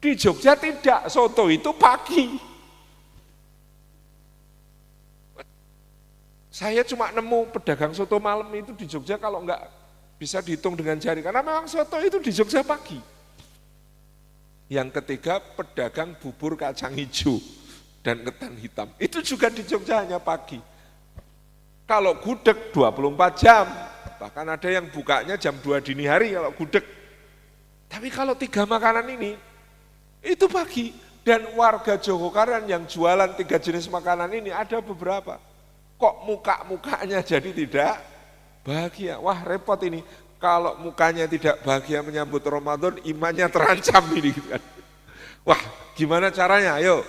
di Jogja tidak, soto itu pagi. Saya cuma nemu pedagang soto malam itu di Jogja kalau enggak bisa dihitung dengan jari, karena memang soto itu di Jogja pagi. Yang ketiga pedagang bubur kacang hijau dan ketan hitam, itu juga di Jogja hanya pagi. Kalau gudeg 24 jam, bahkan ada yang bukanya jam 2 dini hari kalau gudeg. Tapi kalau 3 makanan ini, itu pagi. Dan warga Jogokarian yang jualan 3 jenis makanan ini ada beberapa. Kok muka-mukanya jadi tidak bahagia? Wah repot ini, kalau mukanya tidak bahagia menyambut Ramadan, imannya terancam ini. Wah gimana caranya, ayo.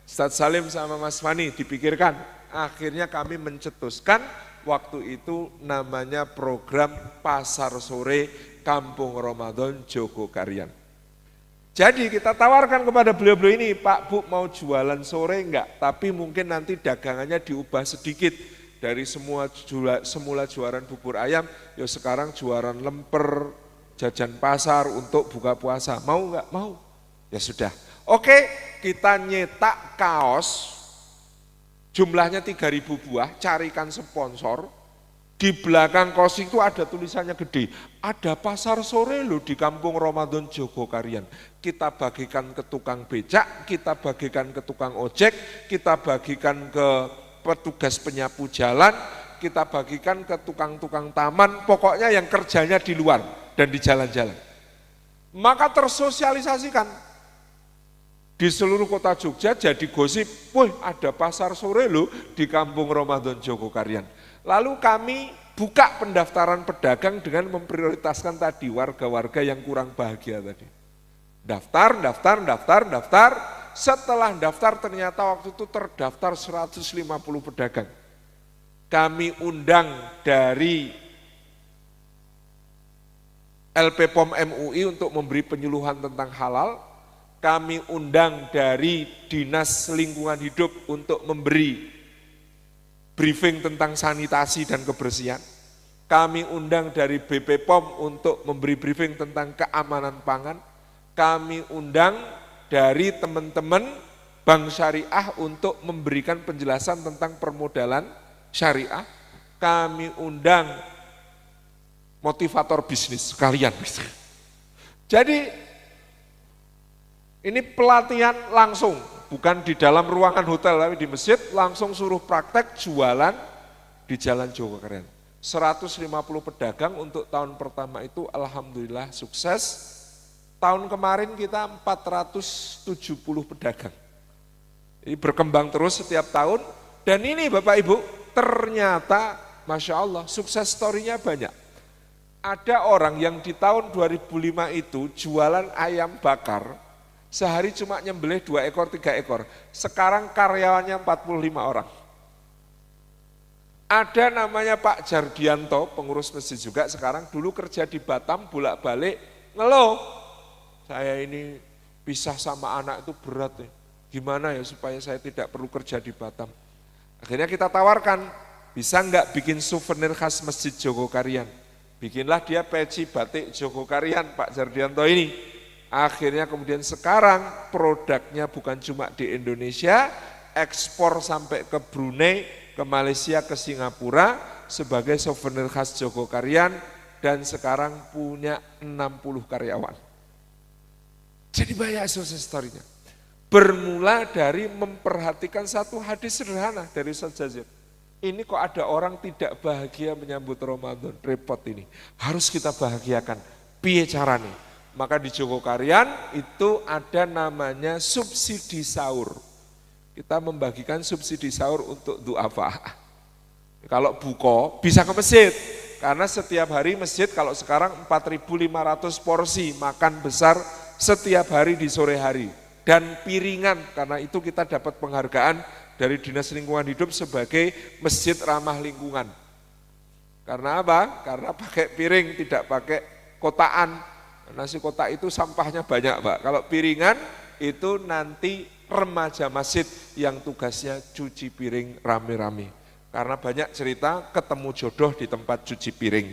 Ustadz Salim sama Mas Fani dipikirkan, akhirnya kami mencetuskan waktu itu namanya program Pasar Sore Kampung Ramadan Jogokarian. Jadi kita tawarkan kepada beliau-beliau ini, Pak Bu mau jualan sore enggak? Tapi mungkin nanti dagangannya diubah sedikit, dari semula jualan bubur ayam, ya sekarang jualan lemper, jajan pasar untuk buka puasa. Mau enggak? Mau. Ya sudah. Oke, kita nyetak kaos, jumlahnya 3.000 buah, carikan sponsor, di belakang kaos itu ada tulisannya gede, ada pasar sore loh di Kampung Ramadan Jogokarian. Kita bagikan ke tukang becak, kita bagikan ke tukang ojek, kita bagikan ke petugas penyapu jalan, kita bagikan ke tukang-tukang taman, pokoknya yang kerjanya di luar dan di jalan-jalan. Maka tersosialisasikan. Di seluruh kota Jogja jadi gosip, wih ada pasar sore loh di Kampung Ramadan Jogokarian. Lalu kami buka pendaftaran pedagang dengan memprioritaskan tadi warga-warga yang kurang bahagia tadi. Daftar. Setelah daftar ternyata waktu itu terdaftar 150 pedagang. Kami undang dari LP POM MUI untuk memberi penyuluhan tentang halal. Kami undang dari Dinas Lingkungan Hidup untuk memberi briefing tentang sanitasi dan kebersihan. Kami undang dari BP POM untuk memberi briefing tentang keamanan pangan. Kami undang dari teman-teman Bank Syariah untuk memberikan penjelasan tentang permodalan syariah, kami undang motivator bisnis sekalian. Jadi ini pelatihan langsung, bukan di dalam ruangan hotel tapi di masjid, langsung suruh praktek jualan di Jalan Jogokarian. 150 pedagang untuk tahun pertama itu alhamdulillah sukses. Tahun kemarin kita 470 pedagang. Ini berkembang terus setiap tahun dan ini Bapak Ibu ternyata Masya Allah sukses story-nya banyak. Ada orang yang di tahun 2005 itu jualan ayam bakar, sehari cuma nyembelih 2 ekor, 3 ekor. Sekarang karyawannya 45 orang. Ada namanya Pak Jardianto, pengurus masjid juga sekarang, dulu kerja di Batam, bolak-balik, ngeluh. Saya ini pisah sama anak itu berat nih. Gimana ya supaya saya tidak perlu kerja di Batam. Akhirnya kita tawarkan, bisa enggak bikin souvenir khas Masjid Jogokarian. Bikinlah dia peci batik Jogokarian Pak Jardianto ini. Akhirnya kemudian sekarang produknya bukan cuma di Indonesia, ekspor sampai ke Brunei, ke Malaysia, ke Singapura sebagai souvenir khas Jogokarian dan sekarang punya 60 karyawan. Jadi banyak sukses story-nya. Bermula dari memperhatikan satu hadis sederhana dari Ustaz Jazir. Ini kok ada orang tidak bahagia menyambut Ramadan, repot ini. Harus kita bahagiakan. Piye caranya? Maka di Jogokarian itu ada namanya subsidi sahur. Kita membagikan subsidi sahur untuk duafa. Kalau buko bisa ke masjid. Karena setiap hari masjid kalau sekarang 4.500 porsi makan besar setiap hari di sore hari. Dan piringan, karena itu kita dapat penghargaan dari Dinas Lingkungan Hidup sebagai masjid ramah lingkungan. Karena apa? Karena pakai piring, tidak pakai kotaan. Nasi kotak itu sampahnya banyak Pak. Kalau piringan itu nanti remaja masjid yang tugasnya cuci piring rame-rame. Karena banyak cerita ketemu jodoh di tempat cuci piring.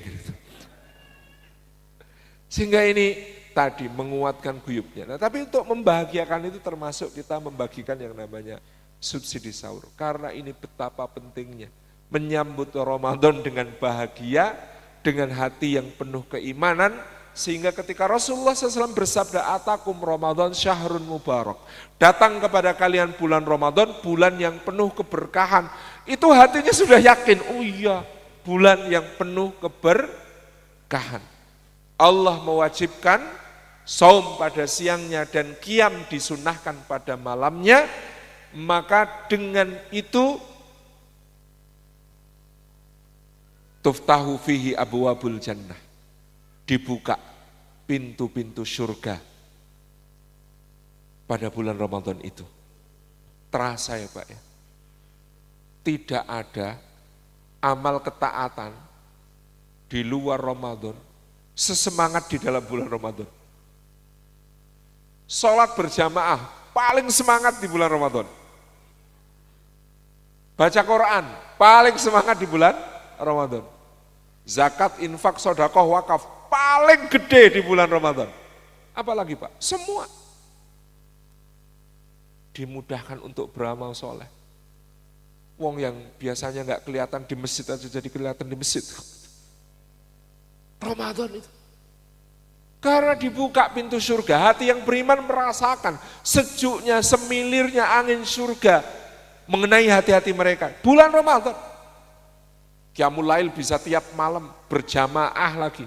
Sehingga ini tadi menguatkan guyupnya. Nah, tapi untuk membahagiakan itu termasuk kita membagikan yang namanya subsidi sahur. Karena ini betapa pentingnya menyambut Ramadan dengan bahagia, dengan hati yang penuh keimanan, sehingga ketika Rasulullah SAW bersabda, Atakum Ramadan syahrun mubarak. Datang kepada kalian bulan Ramadan, bulan yang penuh keberkahan. Itu hatinya sudah yakin, oh iya, bulan yang penuh keberkahan. Allah mewajibkan saum pada siangnya dan qiyam disunahkan pada malamnya, maka dengan itu tuftahu fihi abwabul jannah, dibuka pintu-pintu surga pada bulan Ramadan itu. Terasa ya Pak ya, tidak ada amal ketaatan di luar Ramadan sesemangat di dalam bulan Ramadan. Sholat berjamaah paling semangat di bulan Ramadan. Baca Quran paling semangat di bulan Ramadan. Zakat, infak, sedekah, wakaf paling gede di bulan Ramadan. Apalagi Pak? Semua dimudahkan untuk beramal soleh. Wong yang biasanya nggak kelihatan di masjid aja jadi kelihatan di masjid. Ramadan itu. Karena dibuka pintu surga, hati yang beriman merasakan sejuknya, semilirnya angin surga mengenai hati-hati mereka. Bulan Ramadan. Qiyamul Lail bisa tiap malam berjamaah lagi.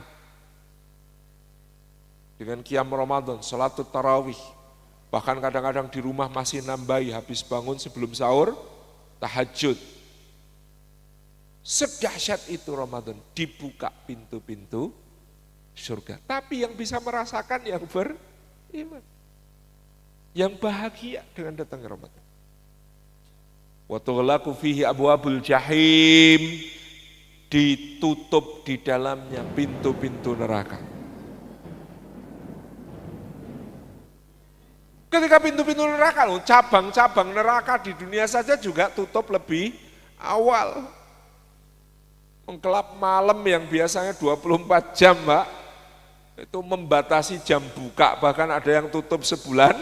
Dengan qiyam Ramadan, salatul tarawih. Bahkan kadang-kadang di rumah masih nambahi habis bangun sebelum sahur, tahajud. Sedahsyat itu Ramadan, dibuka pintu-pintu surga. Tapi yang bisa merasakan yang beriman, yang bahagia dengan datangnya Ramadan. Wa tughlaqu fihi abwabul jahim, ditutup di dalamnya pintu-pintu neraka. Ketika pintu-pintu neraka, cabang-cabang neraka di dunia saja juga tutup lebih awal. Mengkelap malam yang biasanya 24 jam Mbak, itu membatasi jam buka, bahkan ada yang tutup sebulan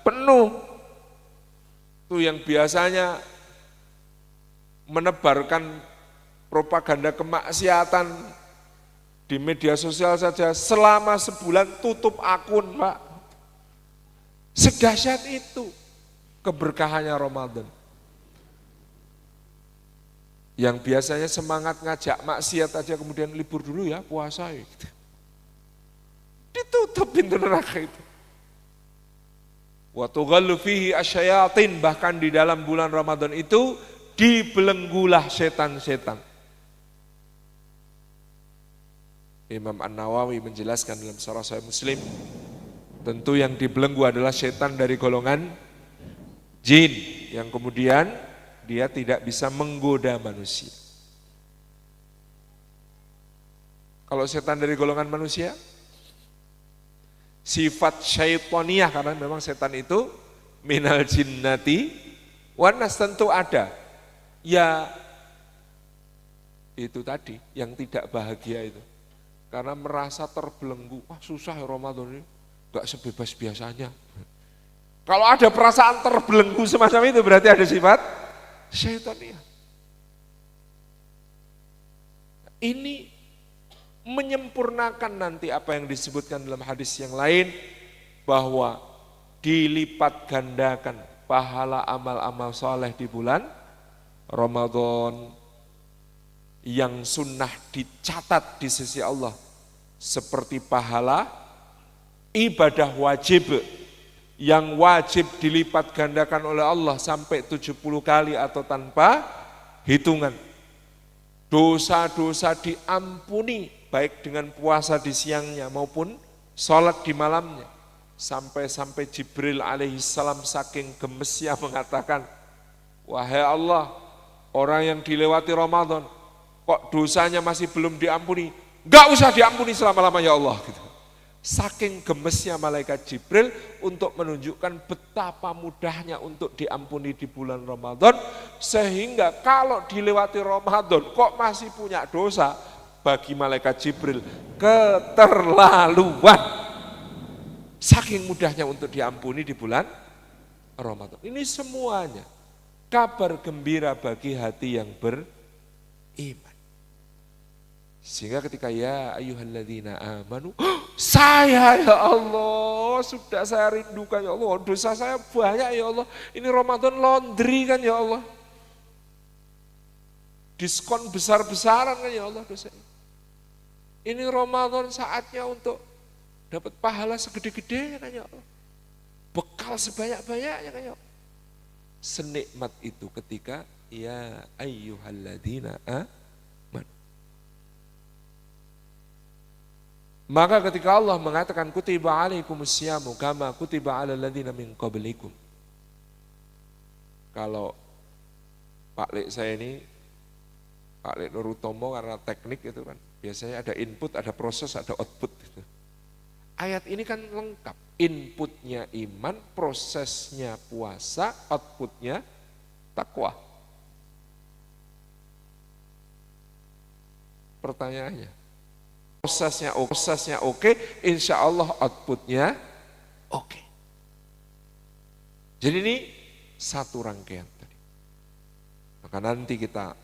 penuh. Itu yang biasanya menebarkan propaganda kemaksiatan di media sosial saja selama sebulan tutup akun, Pak. Sedahsyat itu keberkahannya Ramadan. Yang biasanya semangat ngajak maksiat aja kemudian libur dulu ya, puasa ya. Ditutup pintu neraka itu. Wa tughallu fihi asyayatin, bahkan di dalam bulan Ramadan itu dibelenggulah setan-setan. Imam An-Nawawi menjelaskan dalam Syarah Sahih Muslim, tentu yang dibelenggu adalah setan dari golongan jin yang kemudian dia tidak bisa menggoda manusia. Kalau setan dari golongan manusia, sifat syaitaniyah, karena memang setan itu minal jinnati wan nas, tentu ada. Ya itu tadi yang tidak bahagia itu. Karena merasa terbelenggu, wah susah ya Ramadan ini, gak sebebas biasanya. Kalau ada perasaan terbelenggu semacam itu berarti ada sifat syaitaniyah. Ini menyempurnakan nanti apa yang disebutkan dalam hadis yang lain, bahwa dilipat gandakan pahala amal-amal soleh di bulan Ramadan, yang sunnah dicatat di sisi Allah seperti pahala ibadah wajib yang wajib dilipat gandakan oleh Allah sampai 70 kali atau tanpa hitungan. Dosa-dosa diampuni baik dengan puasa di siangnya maupun sholat di malamnya. Sampai-sampai Jibril alaihissalam saking gemesnya mengatakan, wahai Allah, orang yang dilewati Ramadan kok dosanya masih belum diampuni, gak usah diampuni selama-lamanya ya Allah. Gitu. Saking gemesnya malaikat Jibril untuk menunjukkan betapa mudahnya untuk diampuni di bulan Ramadan, sehingga kalau dilewati Ramadan kok masih punya dosa, bagi malaikat Jibril keterlaluan. Saking mudahnya untuk diampuni di bulan Ramadan. Ini semuanya kabar gembira bagi hati yang beriman. Sehingga ketika ya ayyuhalladzina amanu, saya ya Allah, sudah saya rindukan ya Allah, dosa saya banyak ya Allah, ini Ramadan laundry kan ya Allah, diskon besar-besaran kan ya Allah dosa ini Ramadan saatnya untuk dapat pahala segede-gedenya kan ya Allah, bekal sebanyak-banyaknya kan ya Allah. Senikmat itu ketika ya ayyuhalladzina amanu. Maka ketika Allah mengatakan kutiba alaikumusyamu kama kutiba alal ladzina min qablikum. Kalau Pak Lek saya ini, Pak Lek Nurutomo, karena teknik itu kan biasanya ada input, ada proses, ada output gitu. Ayat ini kan lengkap, inputnya iman, prosesnya puasa, outputnya takwa. Pertanyaannya, prosesnya oke, insya Allah outputnya oke. Jadi ini satu rangkaian tadi. Maka nanti kita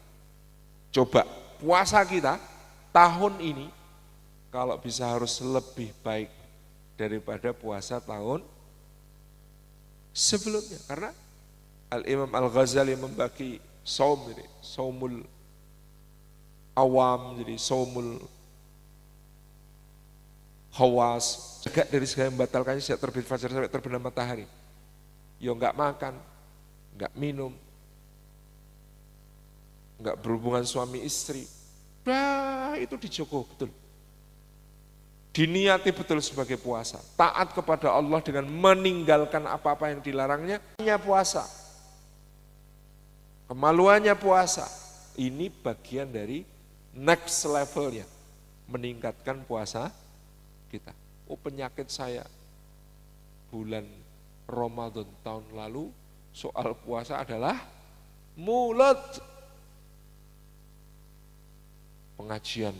coba puasa kita tahun ini kalau bisa harus lebih baik daripada puasa tahun sebelumnya. Karena Al-Imam Al-Ghazali membagi saum, jadi saumul awam, jadi saumul khawas, jaga dari segala membatalkannya sejak terbit fajar sampai terbenam matahari. Ya enggak makan, enggak minum, enggak berhubungan suami istri. Nah, itu dijogo betul. Diniati betul sebagai puasa. Taat kepada Allah dengan meninggalkan apa-apa yang dilarangnya, puasa. Kemaluannya puasa. Ini bagian dari next levelnya, meningkatkan puasa kita. Oh, penyakit saya bulan Ramadan tahun lalu soal puasa adalah mulut. Pengajian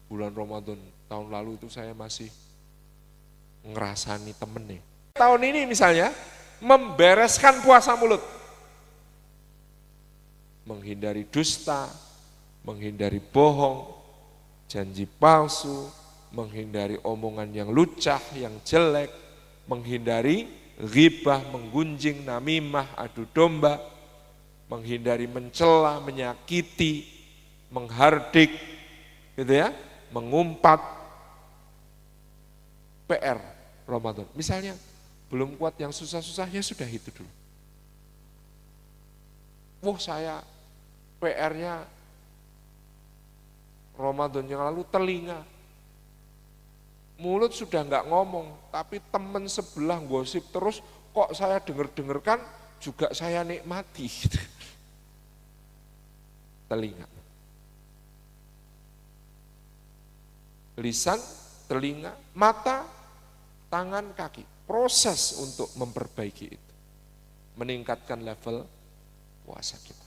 bulan Ramadan tahun lalu itu saya masih ngerasani temennya. Tahun ini misalnya membereskan puasa mulut, menghindari dusta, menghindari bohong, janji palsu, menghindari omongan yang lucah, yang jelek, menghindari ghibah, menggunjing, namimah, adu domba, menghindari mencela, menyakiti, menghardik, gitu ya, mengumpat. PR Ramadan. Misalnya belum kuat yang susah-susah, ya sudah itu dulu. Wah, saya PR-nya Ramadan yang lalu telinga. Mulut sudah enggak ngomong, tapi teman sebelah gosip terus, kok saya dengar-dengarkan juga saya nikmati. Telinga. Lisan, telinga, mata, tangan, kaki. Proses untuk memperbaiki itu. Meningkatkan level puasa kita.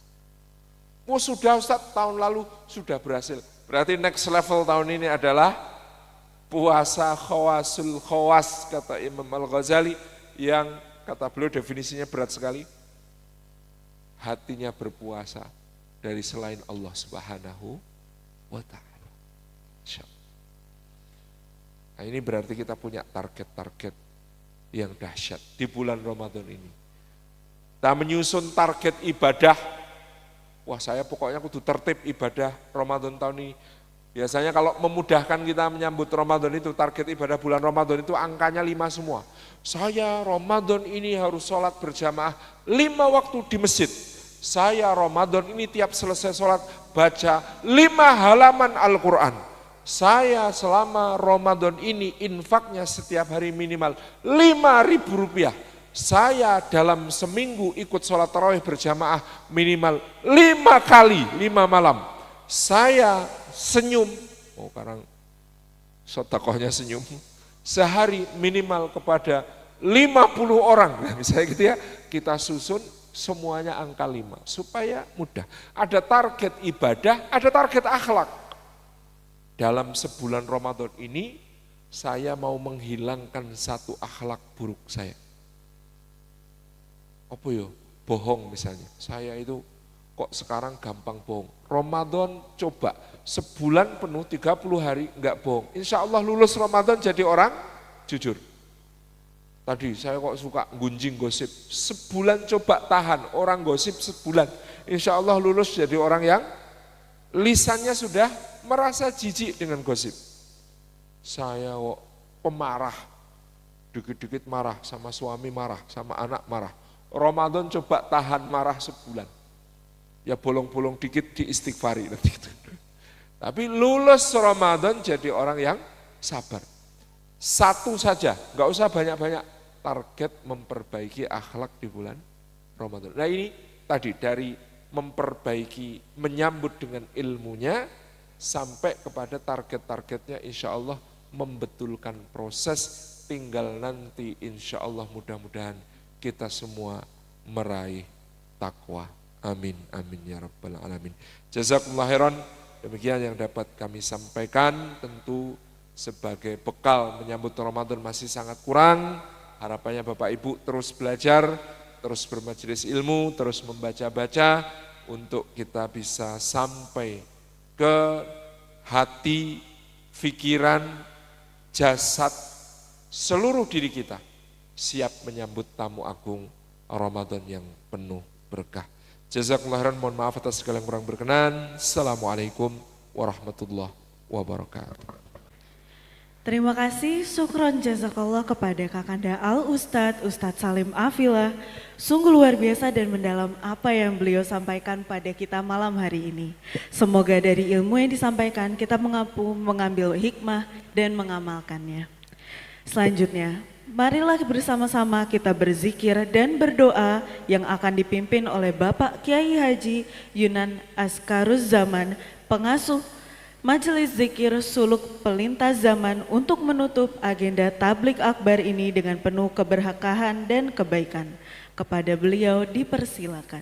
Oh sudah Ustaz, tahun lalu sudah berhasil. Berarti next level tahun ini adalah puasa khawasul khawas, kata Imam Al-Ghazali, yang kata beliau definisinya berat sekali. Hatinya berpuasa dari selain Allah Subhanahu wa ta'ala. Nah ini berarti kita punya target-target yang dahsyat di bulan Ramadan ini. Kita menyusun target ibadah. Wah saya pokoknya kudu tertib ibadah Ramadan tahun ini. Biasanya kalau memudahkan kita menyambut Ramadan itu, target ibadah bulan Ramadan itu angkanya 5 semua. Saya Ramadan ini harus sholat berjamaah 5 waktu di masjid. Saya Ramadan ini tiap selesai sholat baca 5 halaman Al-Quran. Saya selama Ramadan ini infaknya setiap hari minimal 5.000 rupiah. Saya dalam seminggu ikut sholat tarawih berjamaah minimal 5 kali, 5 malam. Saya senyum, sekarang sedekahnya senyum, sehari minimal kepada 50 orang. Nah, misalnya gitu ya, kita susun semuanya angka 5 supaya mudah. Ada target ibadah, ada target akhlak. Dalam sebulan Ramadan ini saya mau menghilangkan satu akhlak buruk saya. Apa ya? Bohong misalnya. Saya itu kok sekarang gampang bohong. Ramadan coba sebulan penuh 30 hari enggak bohong. Insya Allah lulus Ramadan jadi orang jujur. Tadi saya kok suka gunjing gosip. Sebulan coba tahan orang gosip sebulan. Insya Allah lulus jadi orang yang lisannya sudah merasa jijik dengan gosip. Saya kok pemarah, dikit-dikit marah, sama suami marah, sama anak marah. Ramadan coba tahan marah sebulan. Ya bolong-bolong dikit diistighfari. Tapi lulus Ramadan jadi orang yang sabar. Satu saja, enggak usah banyak-banyak. Target memperbaiki akhlak di bulan Ramadan. Nah ini tadi dari memperbaiki, menyambut dengan ilmunya, sampai kepada target-targetnya insya Allah membetulkan proses, tinggal nanti insya Allah mudah-mudahan kita semua meraih takwa. Amin, amin ya rabbal alamin. Jazakumullah khairan, demikian yang dapat kami sampaikan. Tentu sebagai bekal menyambut Ramadan masih sangat kurang. Harapannya Bapak Ibu terus belajar, terus bermajelis ilmu, terus membaca-baca untuk kita bisa sampai ke hati, pikiran, jasad, seluruh diri kita siap menyambut tamu agung Ramadan yang penuh berkah. Jazakallahu khairan, mohon maaf atas segala yang kurang berkenan. Assalamualaikum warahmatullahi wabarakatuh. Terima kasih, syukron jazakallah kepada Kakanda Al Ustadz Salim Afila. Sungguh luar biasa dan mendalam apa yang beliau sampaikan pada kita malam hari ini. Semoga dari ilmu yang disampaikan kita mengambil hikmah dan mengamalkannya. Selanjutnya, marilah bersama-sama kita berzikir dan berdoa yang akan dipimpin oleh Bapak Kiai Haji Yunan Askaruz Zaman, pengasuh Majelis Zikir Suluk Pelintas Zaman, untuk menutup agenda tablik akbar ini dengan penuh keberkahan dan kebaikan. Kepada beliau dipersilakan.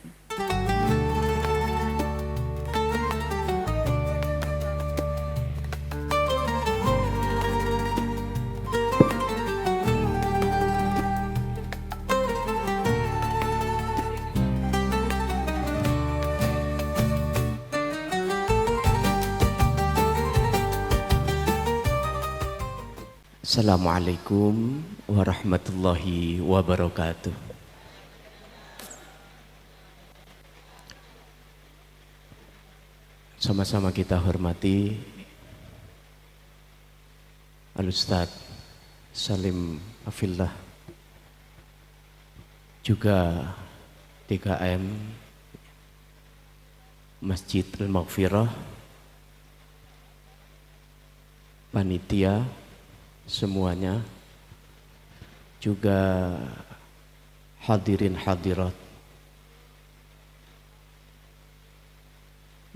Assalamualaikum warahmatullahi wabarakatuh. Sama-sama kita hormati Al-Ustaz Salim Afillah, juga DKM Masjid Al-Maghfirah, panitia semuanya, juga hadirin hadirat.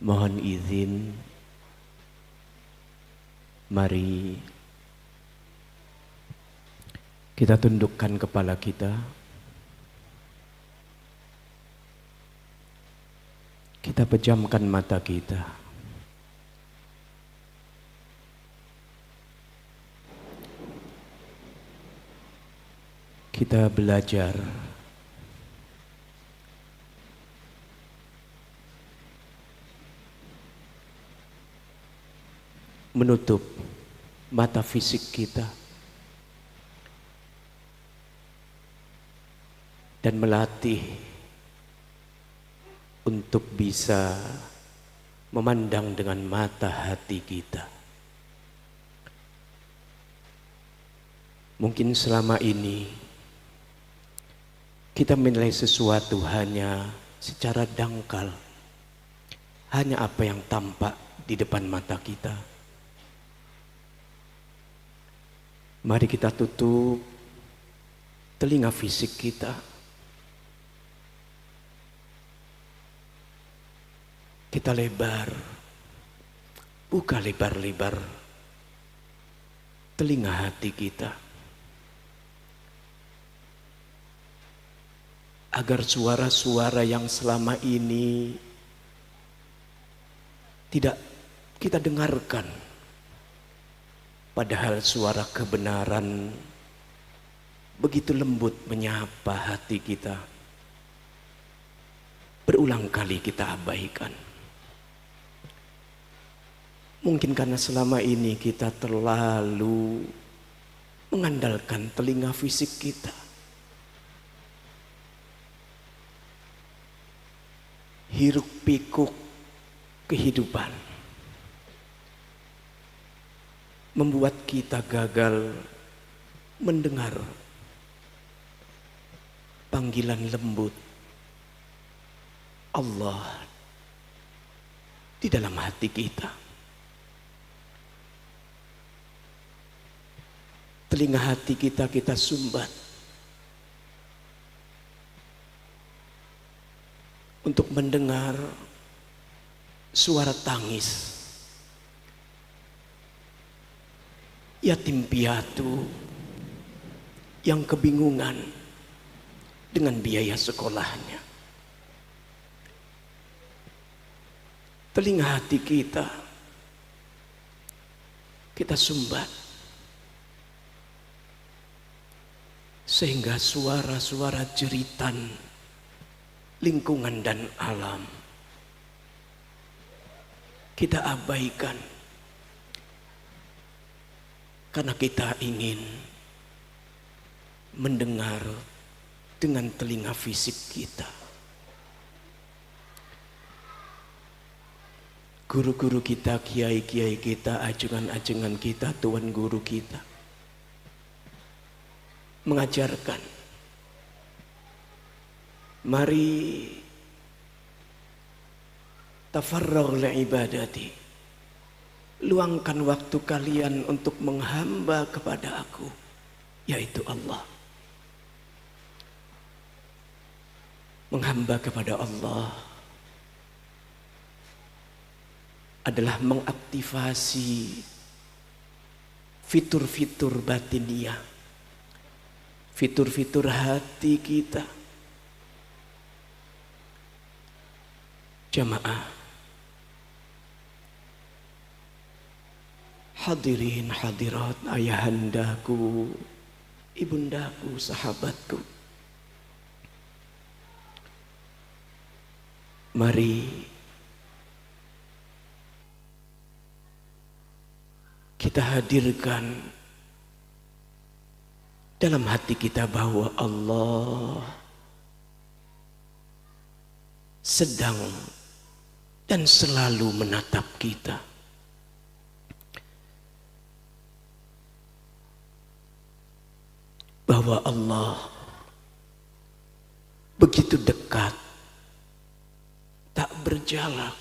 Mohon izin, mari kita tundukkan kepala kita. Kita pejamkan mata kita. Kita belajar menutup mata fisik kita dan melatih untuk bisa memandang dengan mata hati kita. Mungkin selama ini kita menilai sesuatu hanya secara dangkal, hanya apa yang tampak di depan mata kita. Mari kita tutup telinga fisik kita. Kita buka lebar-lebar telinga hati kita, agar suara-suara yang selama ini tidak kita dengarkan, padahal suara kebenaran begitu lembut menyapa hati kita, berulang kali kita abaikan. Mungkin karena selama ini kita terlalu mengandalkan telinga fisik kita. Hiruk pikuk kehidupan membuat kita gagal mendengar panggilan lembut Allah di dalam hati kita. Telinga hati kita sumbat untuk mendengar suara tangis yatim piatu yang kebingungan dengan biaya sekolahnya. Telinga hati kita sumbat sehingga suara-suara jeritan lingkungan dan alam kita abaikan, karena kita ingin mendengar dengan telinga fisik kita. Guru-guru kita, kiai-kiai kita, ajengan-ajengan kita, tuan guru kita mengajarkan, mari tafarragh li ibadati, luangkan waktu kalian untuk menghamba kepada aku, yaitu Allah. Menghamba kepada Allah adalah mengaktifasi fitur-fitur batiniah, fitur-fitur hati kita. Jamaah, hadirin hadirat, ayahandaku, ibundaku, sahabatku, mari kita hadirkan dalam hati kita bahwa Allah sedang dan selalu menatap kita. Bahwa Allah begitu dekat, tak berjarak,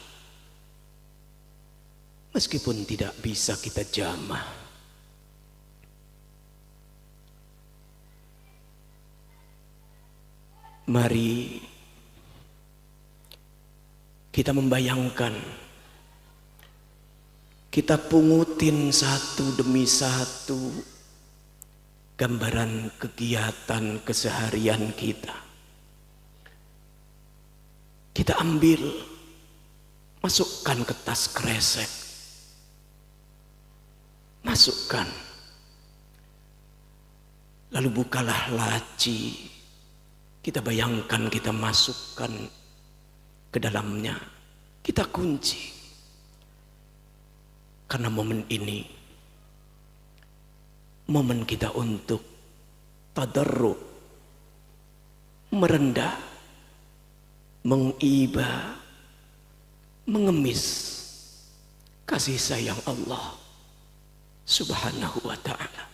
meskipun tidak bisa kita jamah. Mari kita membayangkan, kita pungutin satu demi satu gambaran kegiatan keseharian kita. Kita ambil, masukkan ke tas kresek, masukkan, lalu bukalah laci. Kita bayangkan, kita masukkan ke dalamnya, kita kunci. Karena momen ini momen kita untuk tadarruk, merendah, mengiba, mengemis kasih sayang Allah Subhanahu wa ta'ala.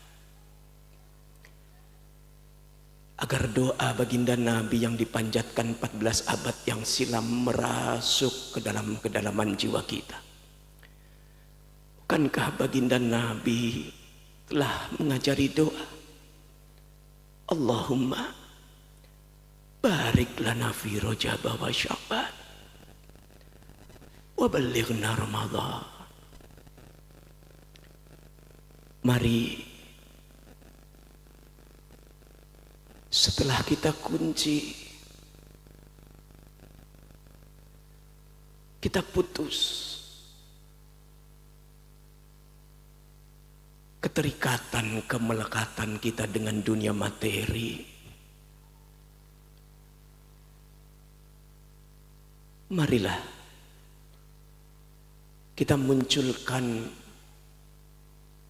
Agar doa baginda Nabi yang dipanjatkan 14 abad yang silam merasuk ke dalam kedalaman jiwa kita. Bukankah baginda Nabi telah mengajari doa? Allahumma barik lana fi Rajab wa Sya'ban wa ballighna Ramadan. Mari setelah kita kunci, kita putus keterikatan, kemelekatan kita dengan dunia materi. Marilah kita munculkan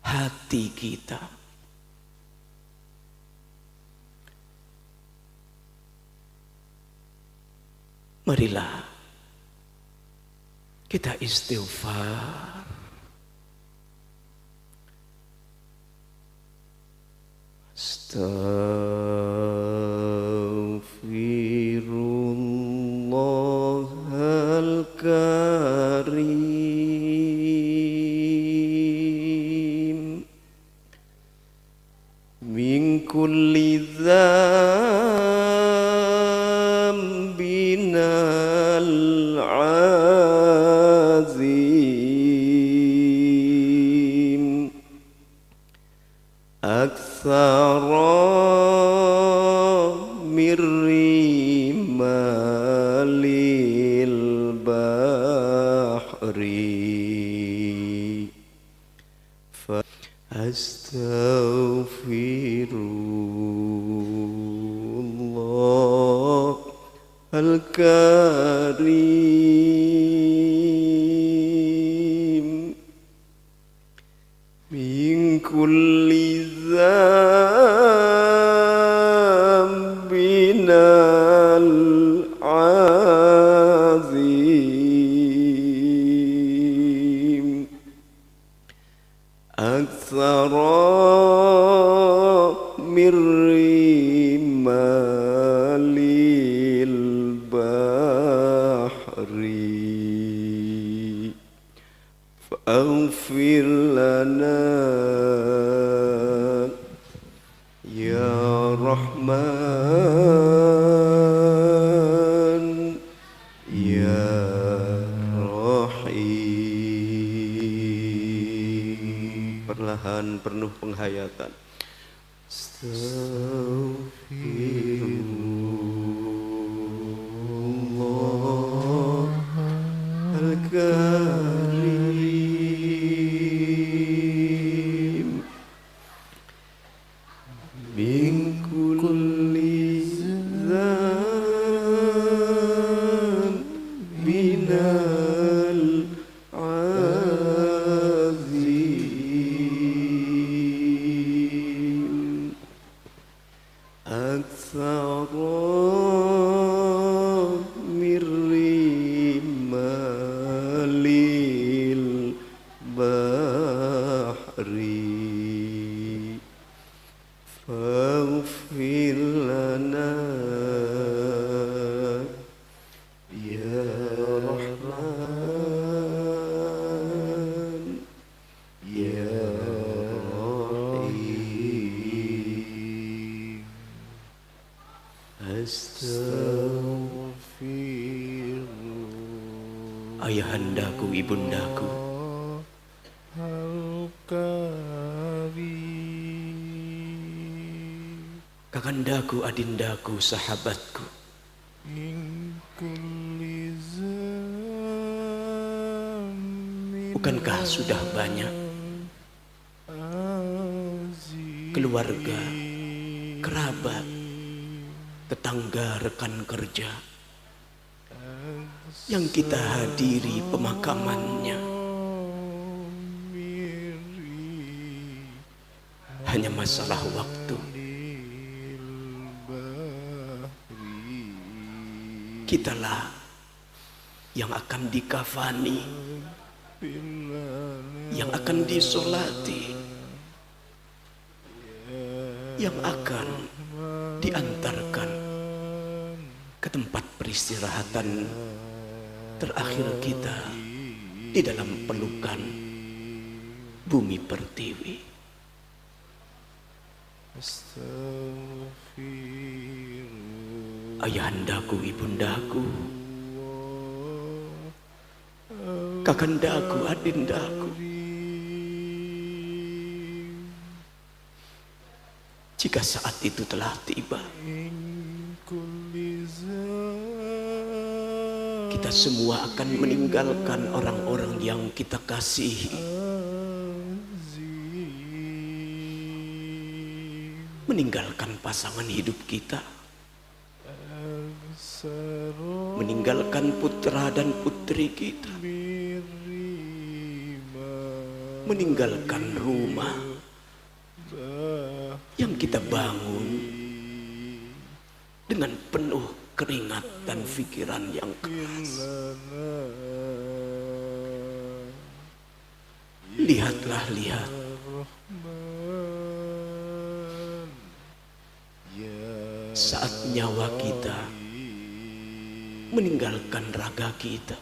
hati kita. Marilah kita istighfar. Astaghfirullahal karim min kulli dzambin al-azim aktsara mirrimalil bahri fa astaghfirullah al-karim min kulli dzambin al-azim aktsara mirrimalil bahri fa'aghfir lana ya Rahman ya Rahim. Perlahan penuh penghayatan. Astaghfirullah al-karim min kulli dzambin al-azim ayahandaku, ibundaku, kakandaku, adindaku, sahabatku, bukankah sudah banyak keluarga, kerabat, tetangga, rekan kerja yang kita hadiri pemakamannya? Hanya masalah waktu. Kitalah yang akan dikafani, yang akan disolati, yang akan diantarkan ke tempat peristirahatan terakhir kita di dalam pelukan bumi pertiwi. Ayahandaku, ibundaku, kakandaku, adindaku, jika saat itu telah tiba, kita semua akan meninggalkan orang-orang yang kita kasihi, meninggalkan pasangan hidup kita, meninggalkan putra dan putri kita, meninggalkan rumah yang kita bangun dengan penuh keringat dan pikiran yang keras. Lihatlah, lihat. Saat nyawa kita meninggalkan raga kita,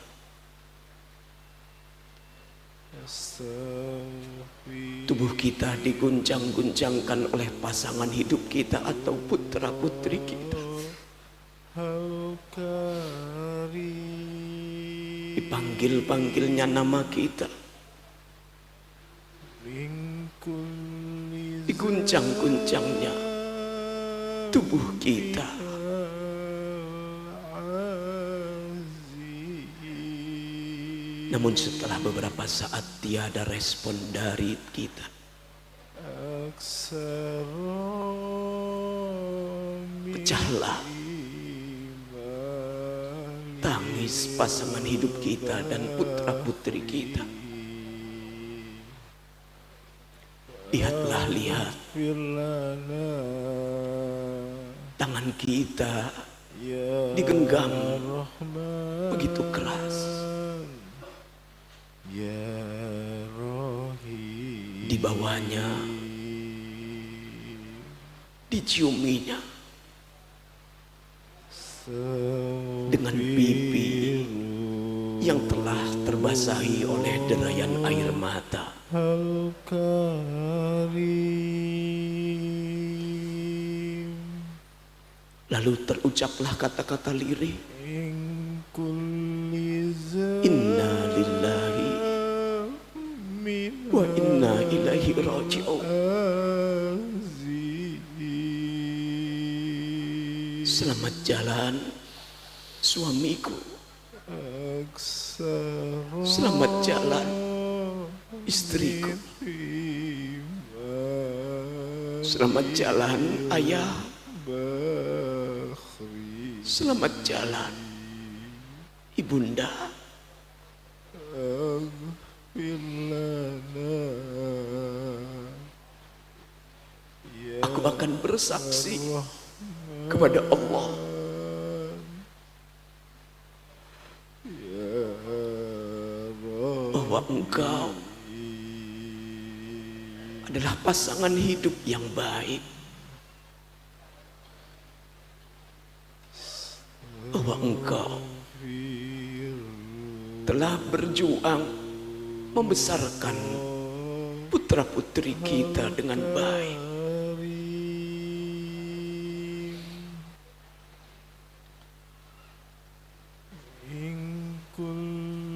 tubuh kita diguncang-guncangkan oleh pasangan hidup kita atau putra putri kita, dipanggil-panggilnya nama kita, diguncang-guncangnya tubuh kita. Namun setelah beberapa saat tiada respon dari kita, pecahlah tangis pasangan hidup kita dan putra putri kita. Lihatlah, lihat. Tangan kita digenggam begitu keras, dibawanya, diciuminya dengan pipi yang telah terbasahi oleh derayan air mata. Lalu terucaplah kata-kata lirih, inna lillahi wa inna ilaihi raji'un. Selamat jalan suamiku, selamat jalan istriku, selamat jalan ayah, selamat jalan ibunda. Aku akan bersaksi kepada Allah bahwa engkau adalah pasangan hidup yang baik, bahwa engkau telah berjuang membesarkan putra putri kita dengan baik.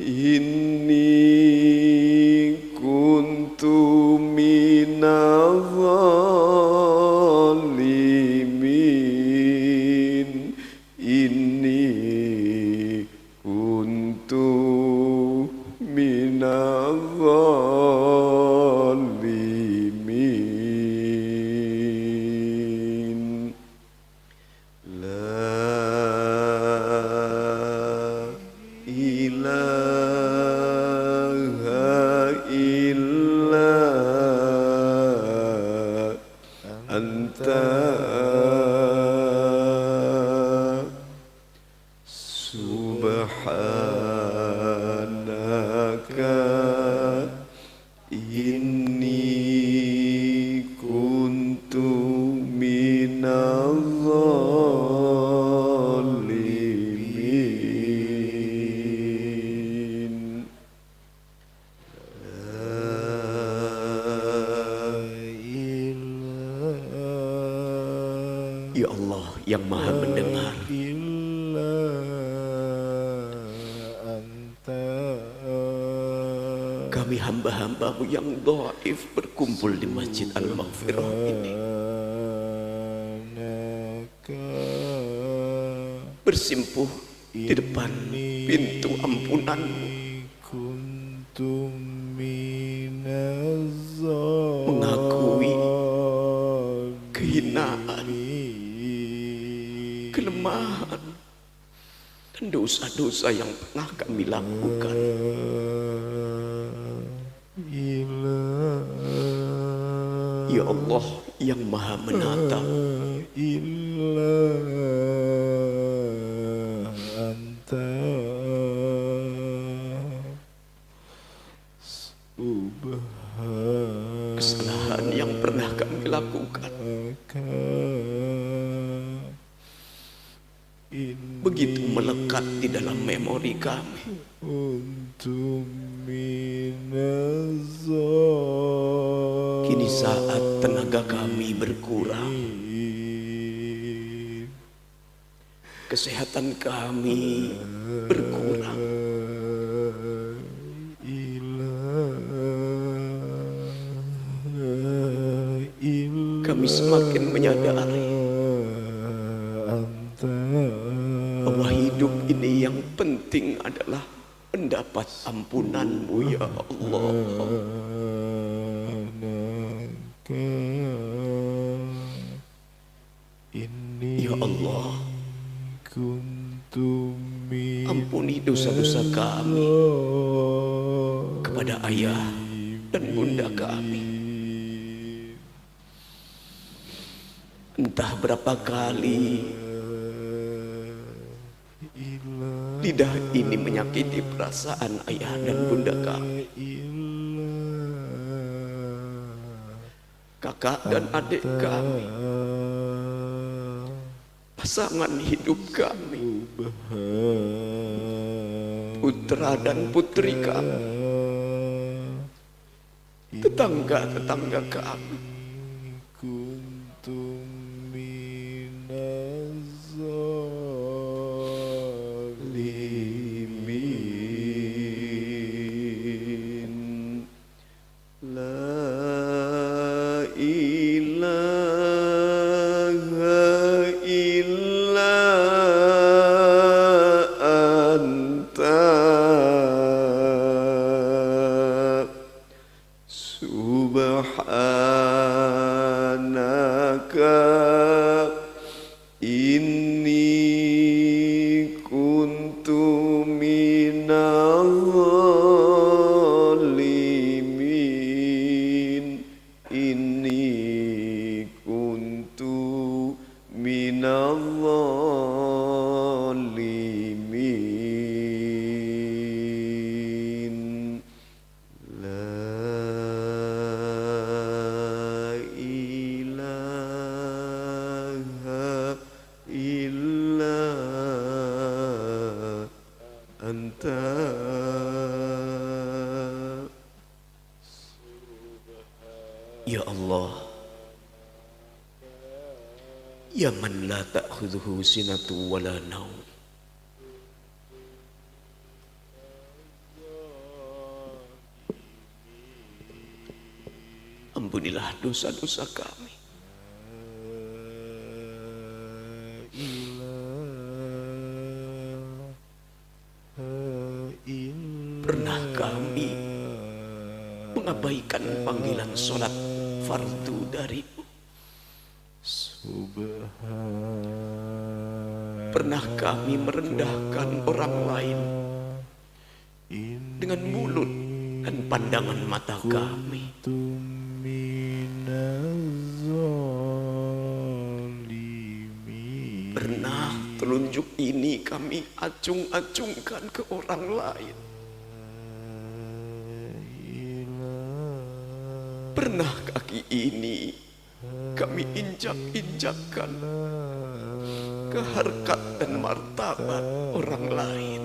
inni kuntu minadh dhalimin inni kuntu minadh dhalimin la ilaha illa anta subhanaka inni kuntu minadh dhalimin Ya Allah yang maha mendengar, kami hamba-hambamu yang dhaif berkumpul di Masjid Al-Maghfirah ini, bersimpuh di depan pintu ampunanmu, mengakui kehinaan, kelemahan, dan dosa-dosa yang pernah kami lakukan. Ya Allah yang maha menatap, kesalahan yang pernah kami lakukan begitu melekat di dalam memori kami. Kini saat tenaga kami berkurang, kesehatan kami berkurang, kami semakin menyadari bahwa hidup ini yang penting adalah mendapat ampunan-Mu ya Allah. Ya Allah, ampuni dosa-dosa kami kepada ayah dan bunda kami. Entah berapa kali lidah ini menyakiti perasaan ayah dan bunda kami, kakak dan adik kami, pasangan hidup kami, putra dan putri kami, tetangga-tetangga kami. Subhanaka inni kuntu minadh dhalimin inni kuntu minadh dhalimin. Ya Allah, ya man la ta'khudhuhu sinatu wala naum, Ampunilah dosa-dosa kami. Pernah kami mengabaikan panggilan sholat fardu dari-Mu? Pernah kami merendahkan orang lain dengan mulut dan pandangan mata kami? Pernah telunjuk ini kami acung-acungkan ke orang lain? Pernah kaki ini kami injak-injakkan ke harkat dan martabat orang lain?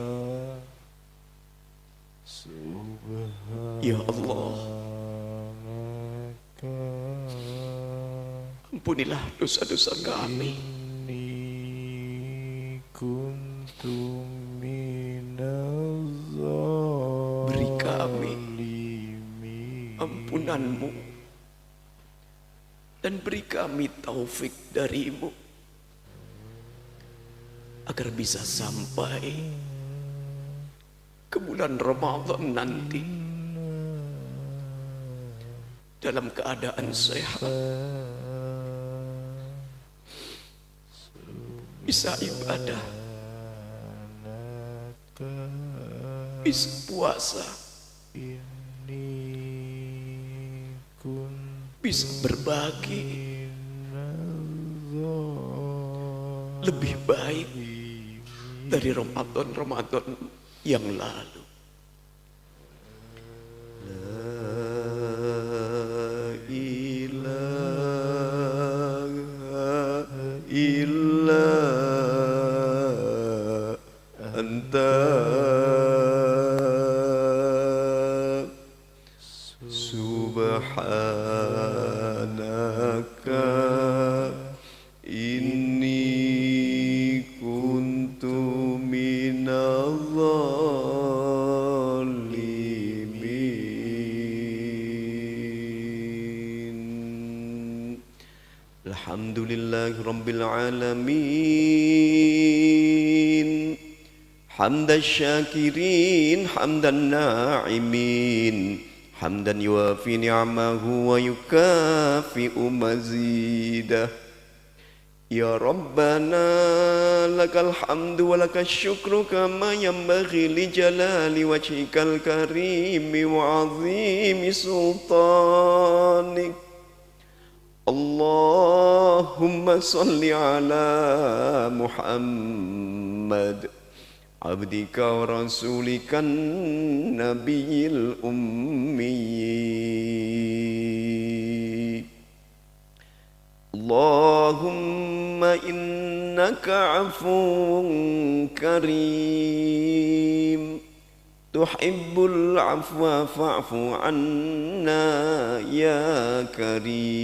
Ya Allah, ampunilah dosa-dosa kami. Beri kami ampunan-Mu dan beri kami taufik dari-Mu agar bisa sampai ke bulan Ramadan nanti dalam keadaan sehat, bisa ibadah, bisa puasa, bisa berbagi lebih baik dari Ramadan yang lalu. La ilaha illa anta subhanaka inni kuntu minadh dhalimin. Alhamdulillahi rabbil alamin. Hamdan syakirin, hamdan na'imin, hamdan yuafi ni'amahu wa yukafi'u mazidah. Ya Rabbana lakal hamdu wa lakal syukru kama yanbaghi li jalali wajhikal karimi wa azimi sultanik. Allahumma salli ala Muhammad abdika wa rasulika nabiyil ummi. Allahumma innaka afuwun karim tuhibbul afwa fa'fu anna ya karim.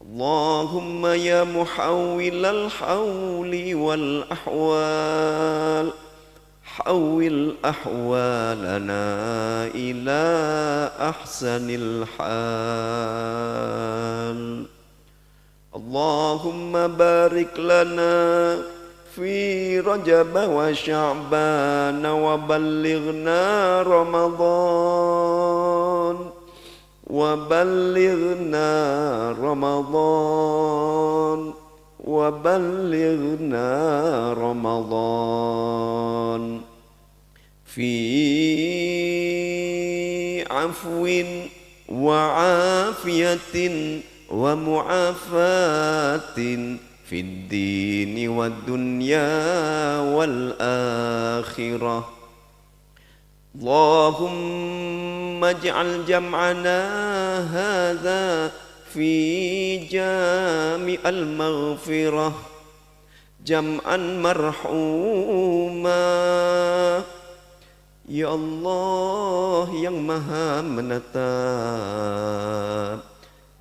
Allahumma ya muhawwilal hawli wal ahwal hawwil ahwalana ila ahsanil hal. Allahumma barik lana fi Rajab wa Sya'ban wa ballighna Ramadan wa ballighna Ramadan wa ballighna Ramadan fi afwin wa afiyatin wa mu'afatin fid dini wad dunya wal akhirah. Allahumma ij'al jam'ana hadha fi jami'al maghfirah jam'an marhuma. Ya Allah yang maha menatap,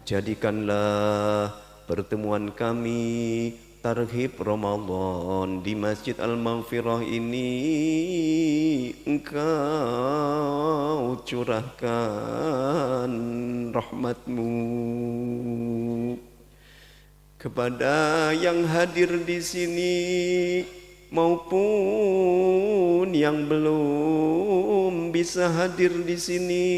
jadikanlah pertemuan kami tarhib Ramadan di Masjid Al-Maghfirah ini Engkau curahkan rahmat-Mu kepada yang hadir di sini maupun yang belum bisa hadir di sini.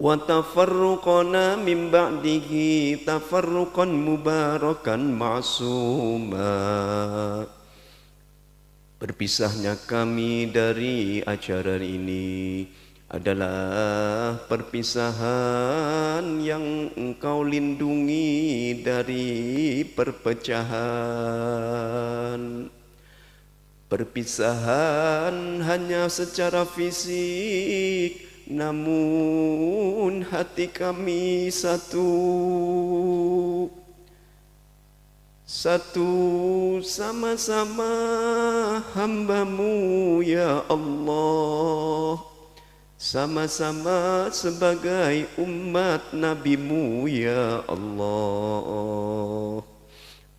Wa tafarruqana min ba'dihi tafarruqan mubarakan ma'suma. Berpisahnya kami dari acara ini adalah perpisahan yang Engkau lindungi dari perpecahan. Perpisahan hanya secara fisik, namun hati kami satu. Satu sama-sama hamba-Mu ya Allah, sama-sama sebagai umat Nabi-Mu ya Allah.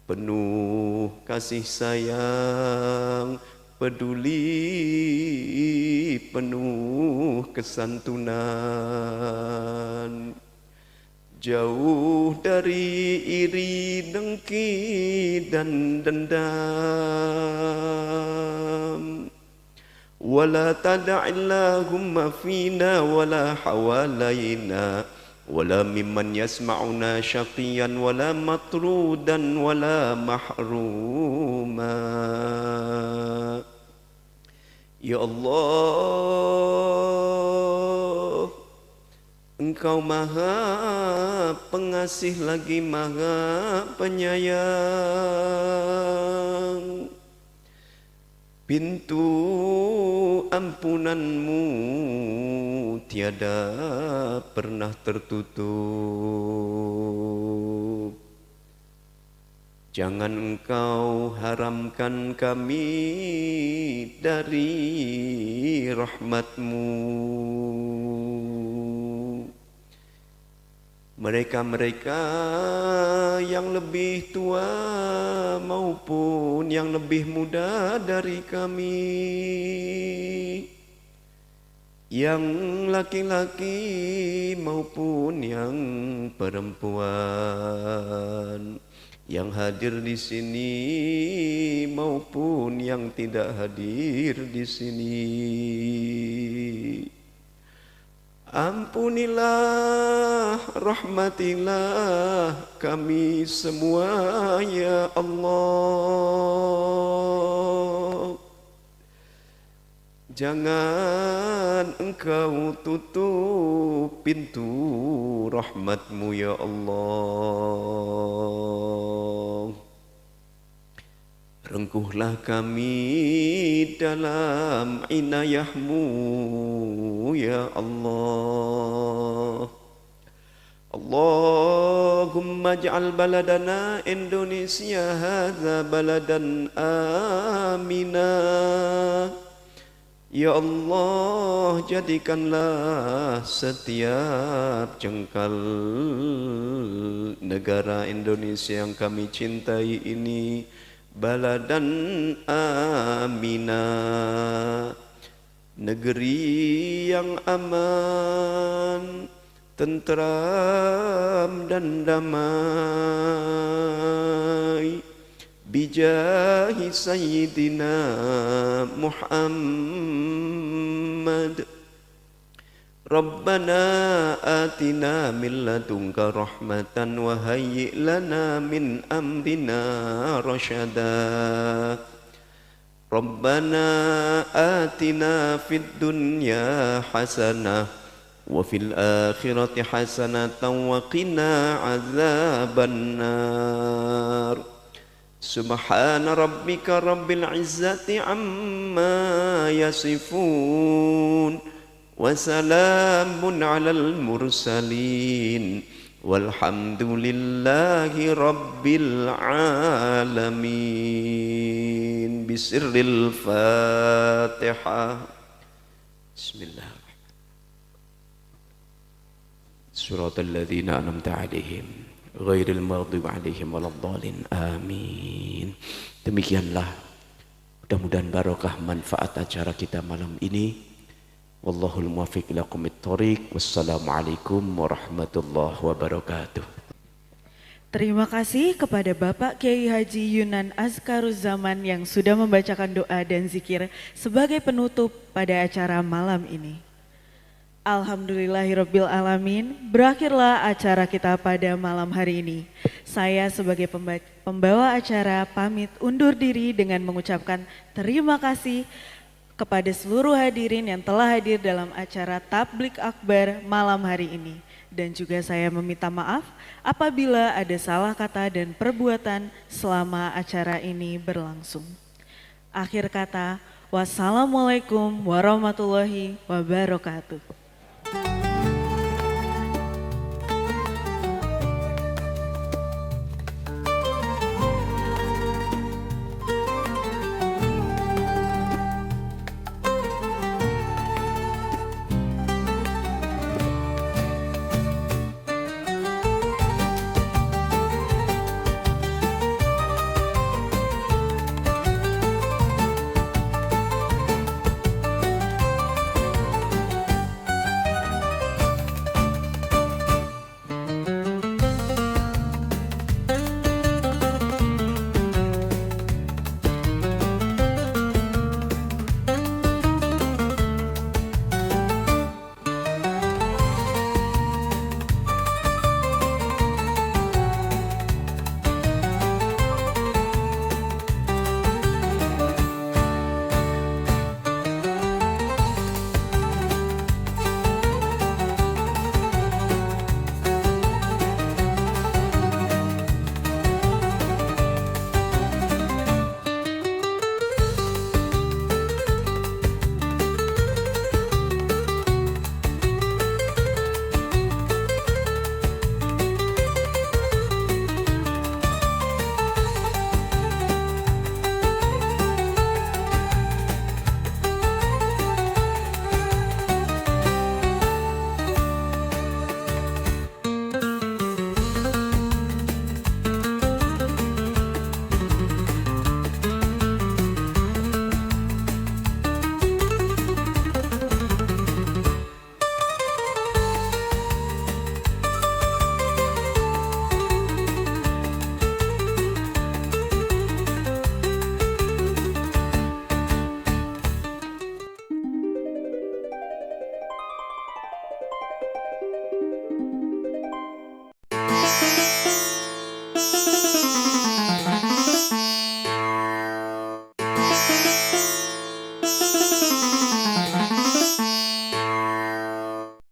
Penuh kasih sayang, peduli, penuh kesantunan, jauh dari iri, dengki dan dendam. Wala tada'illahumma fina wala hawalaina wala mimman yasma'una syaqiyan wala matrudan wala mahruma. Ya Allah, Engkau Maha Pengasih lagi Maha Penyayang. Pintu ampunan-Mu tiada pernah tertutup. Jangan Engkau haramkan kami dari rahmat-Mu. Mereka-mereka yang lebih tua maupun yang lebih muda dari kami, yang laki-laki maupun yang perempuan, yang hadir di sini maupun yang tidak hadir di sini. Ampunilah, rahmatilah kami semua ya Allah. Jangan Engkau tutup pintu rahmat-Mu ya Allah. Rengkuhlah kami dalam inayah-Mu ya Allah. Allahumma ja'al baladana Indonesia hadza baladan amina. Ya Allah, jadikanlah setiap jengkal negara Indonesia yang kami cintai ini baladan amina, negeri yang aman, tentram dan damai. Bijahi Sayyidina Muhammad. Rabbana atina min ladunka rahmatan wa hayyi' lana min amrina rasyada. Rabbana atina fid dunya hasanah wa fil akhirati hasanatan wa qina azabannar. Subhana rabbika rabbil izzati amma yasifun wa salamun alal mursalin walhamdulillahi rabbil alamin. Bisirril Fatihah. Bismillahirrahmanirrahim. Suratal ladzina an'amta 'alaihim ghairil maghdubi 'alaihim waladdallin. Amin. Demikianlah, mudah-mudahan barokah manfaat acara kita malam ini. Wallahul muwaffiq ila aqwamit thoriq. Wassalamualaikum warahmatullahi wabarakatuh. Terima kasih kepada Bapak Kiai Haji Yunan Azkaruzaman yang sudah membacakan doa dan zikir sebagai penutup pada acara malam ini. Alhamdulillahirabbil alamin, berakhirlah acara kita pada malam hari ini. Saya sebagai pembawa acara pamit undur diri dengan mengucapkan terima kasih kepada seluruh hadirin yang telah hadir dalam acara Tablik Akbar malam hari ini. Dan juga saya meminta maaf apabila ada salah kata dan perbuatan selama acara ini berlangsung. Akhir kata, wassalamualaikum warahmatullahi wabarakatuh.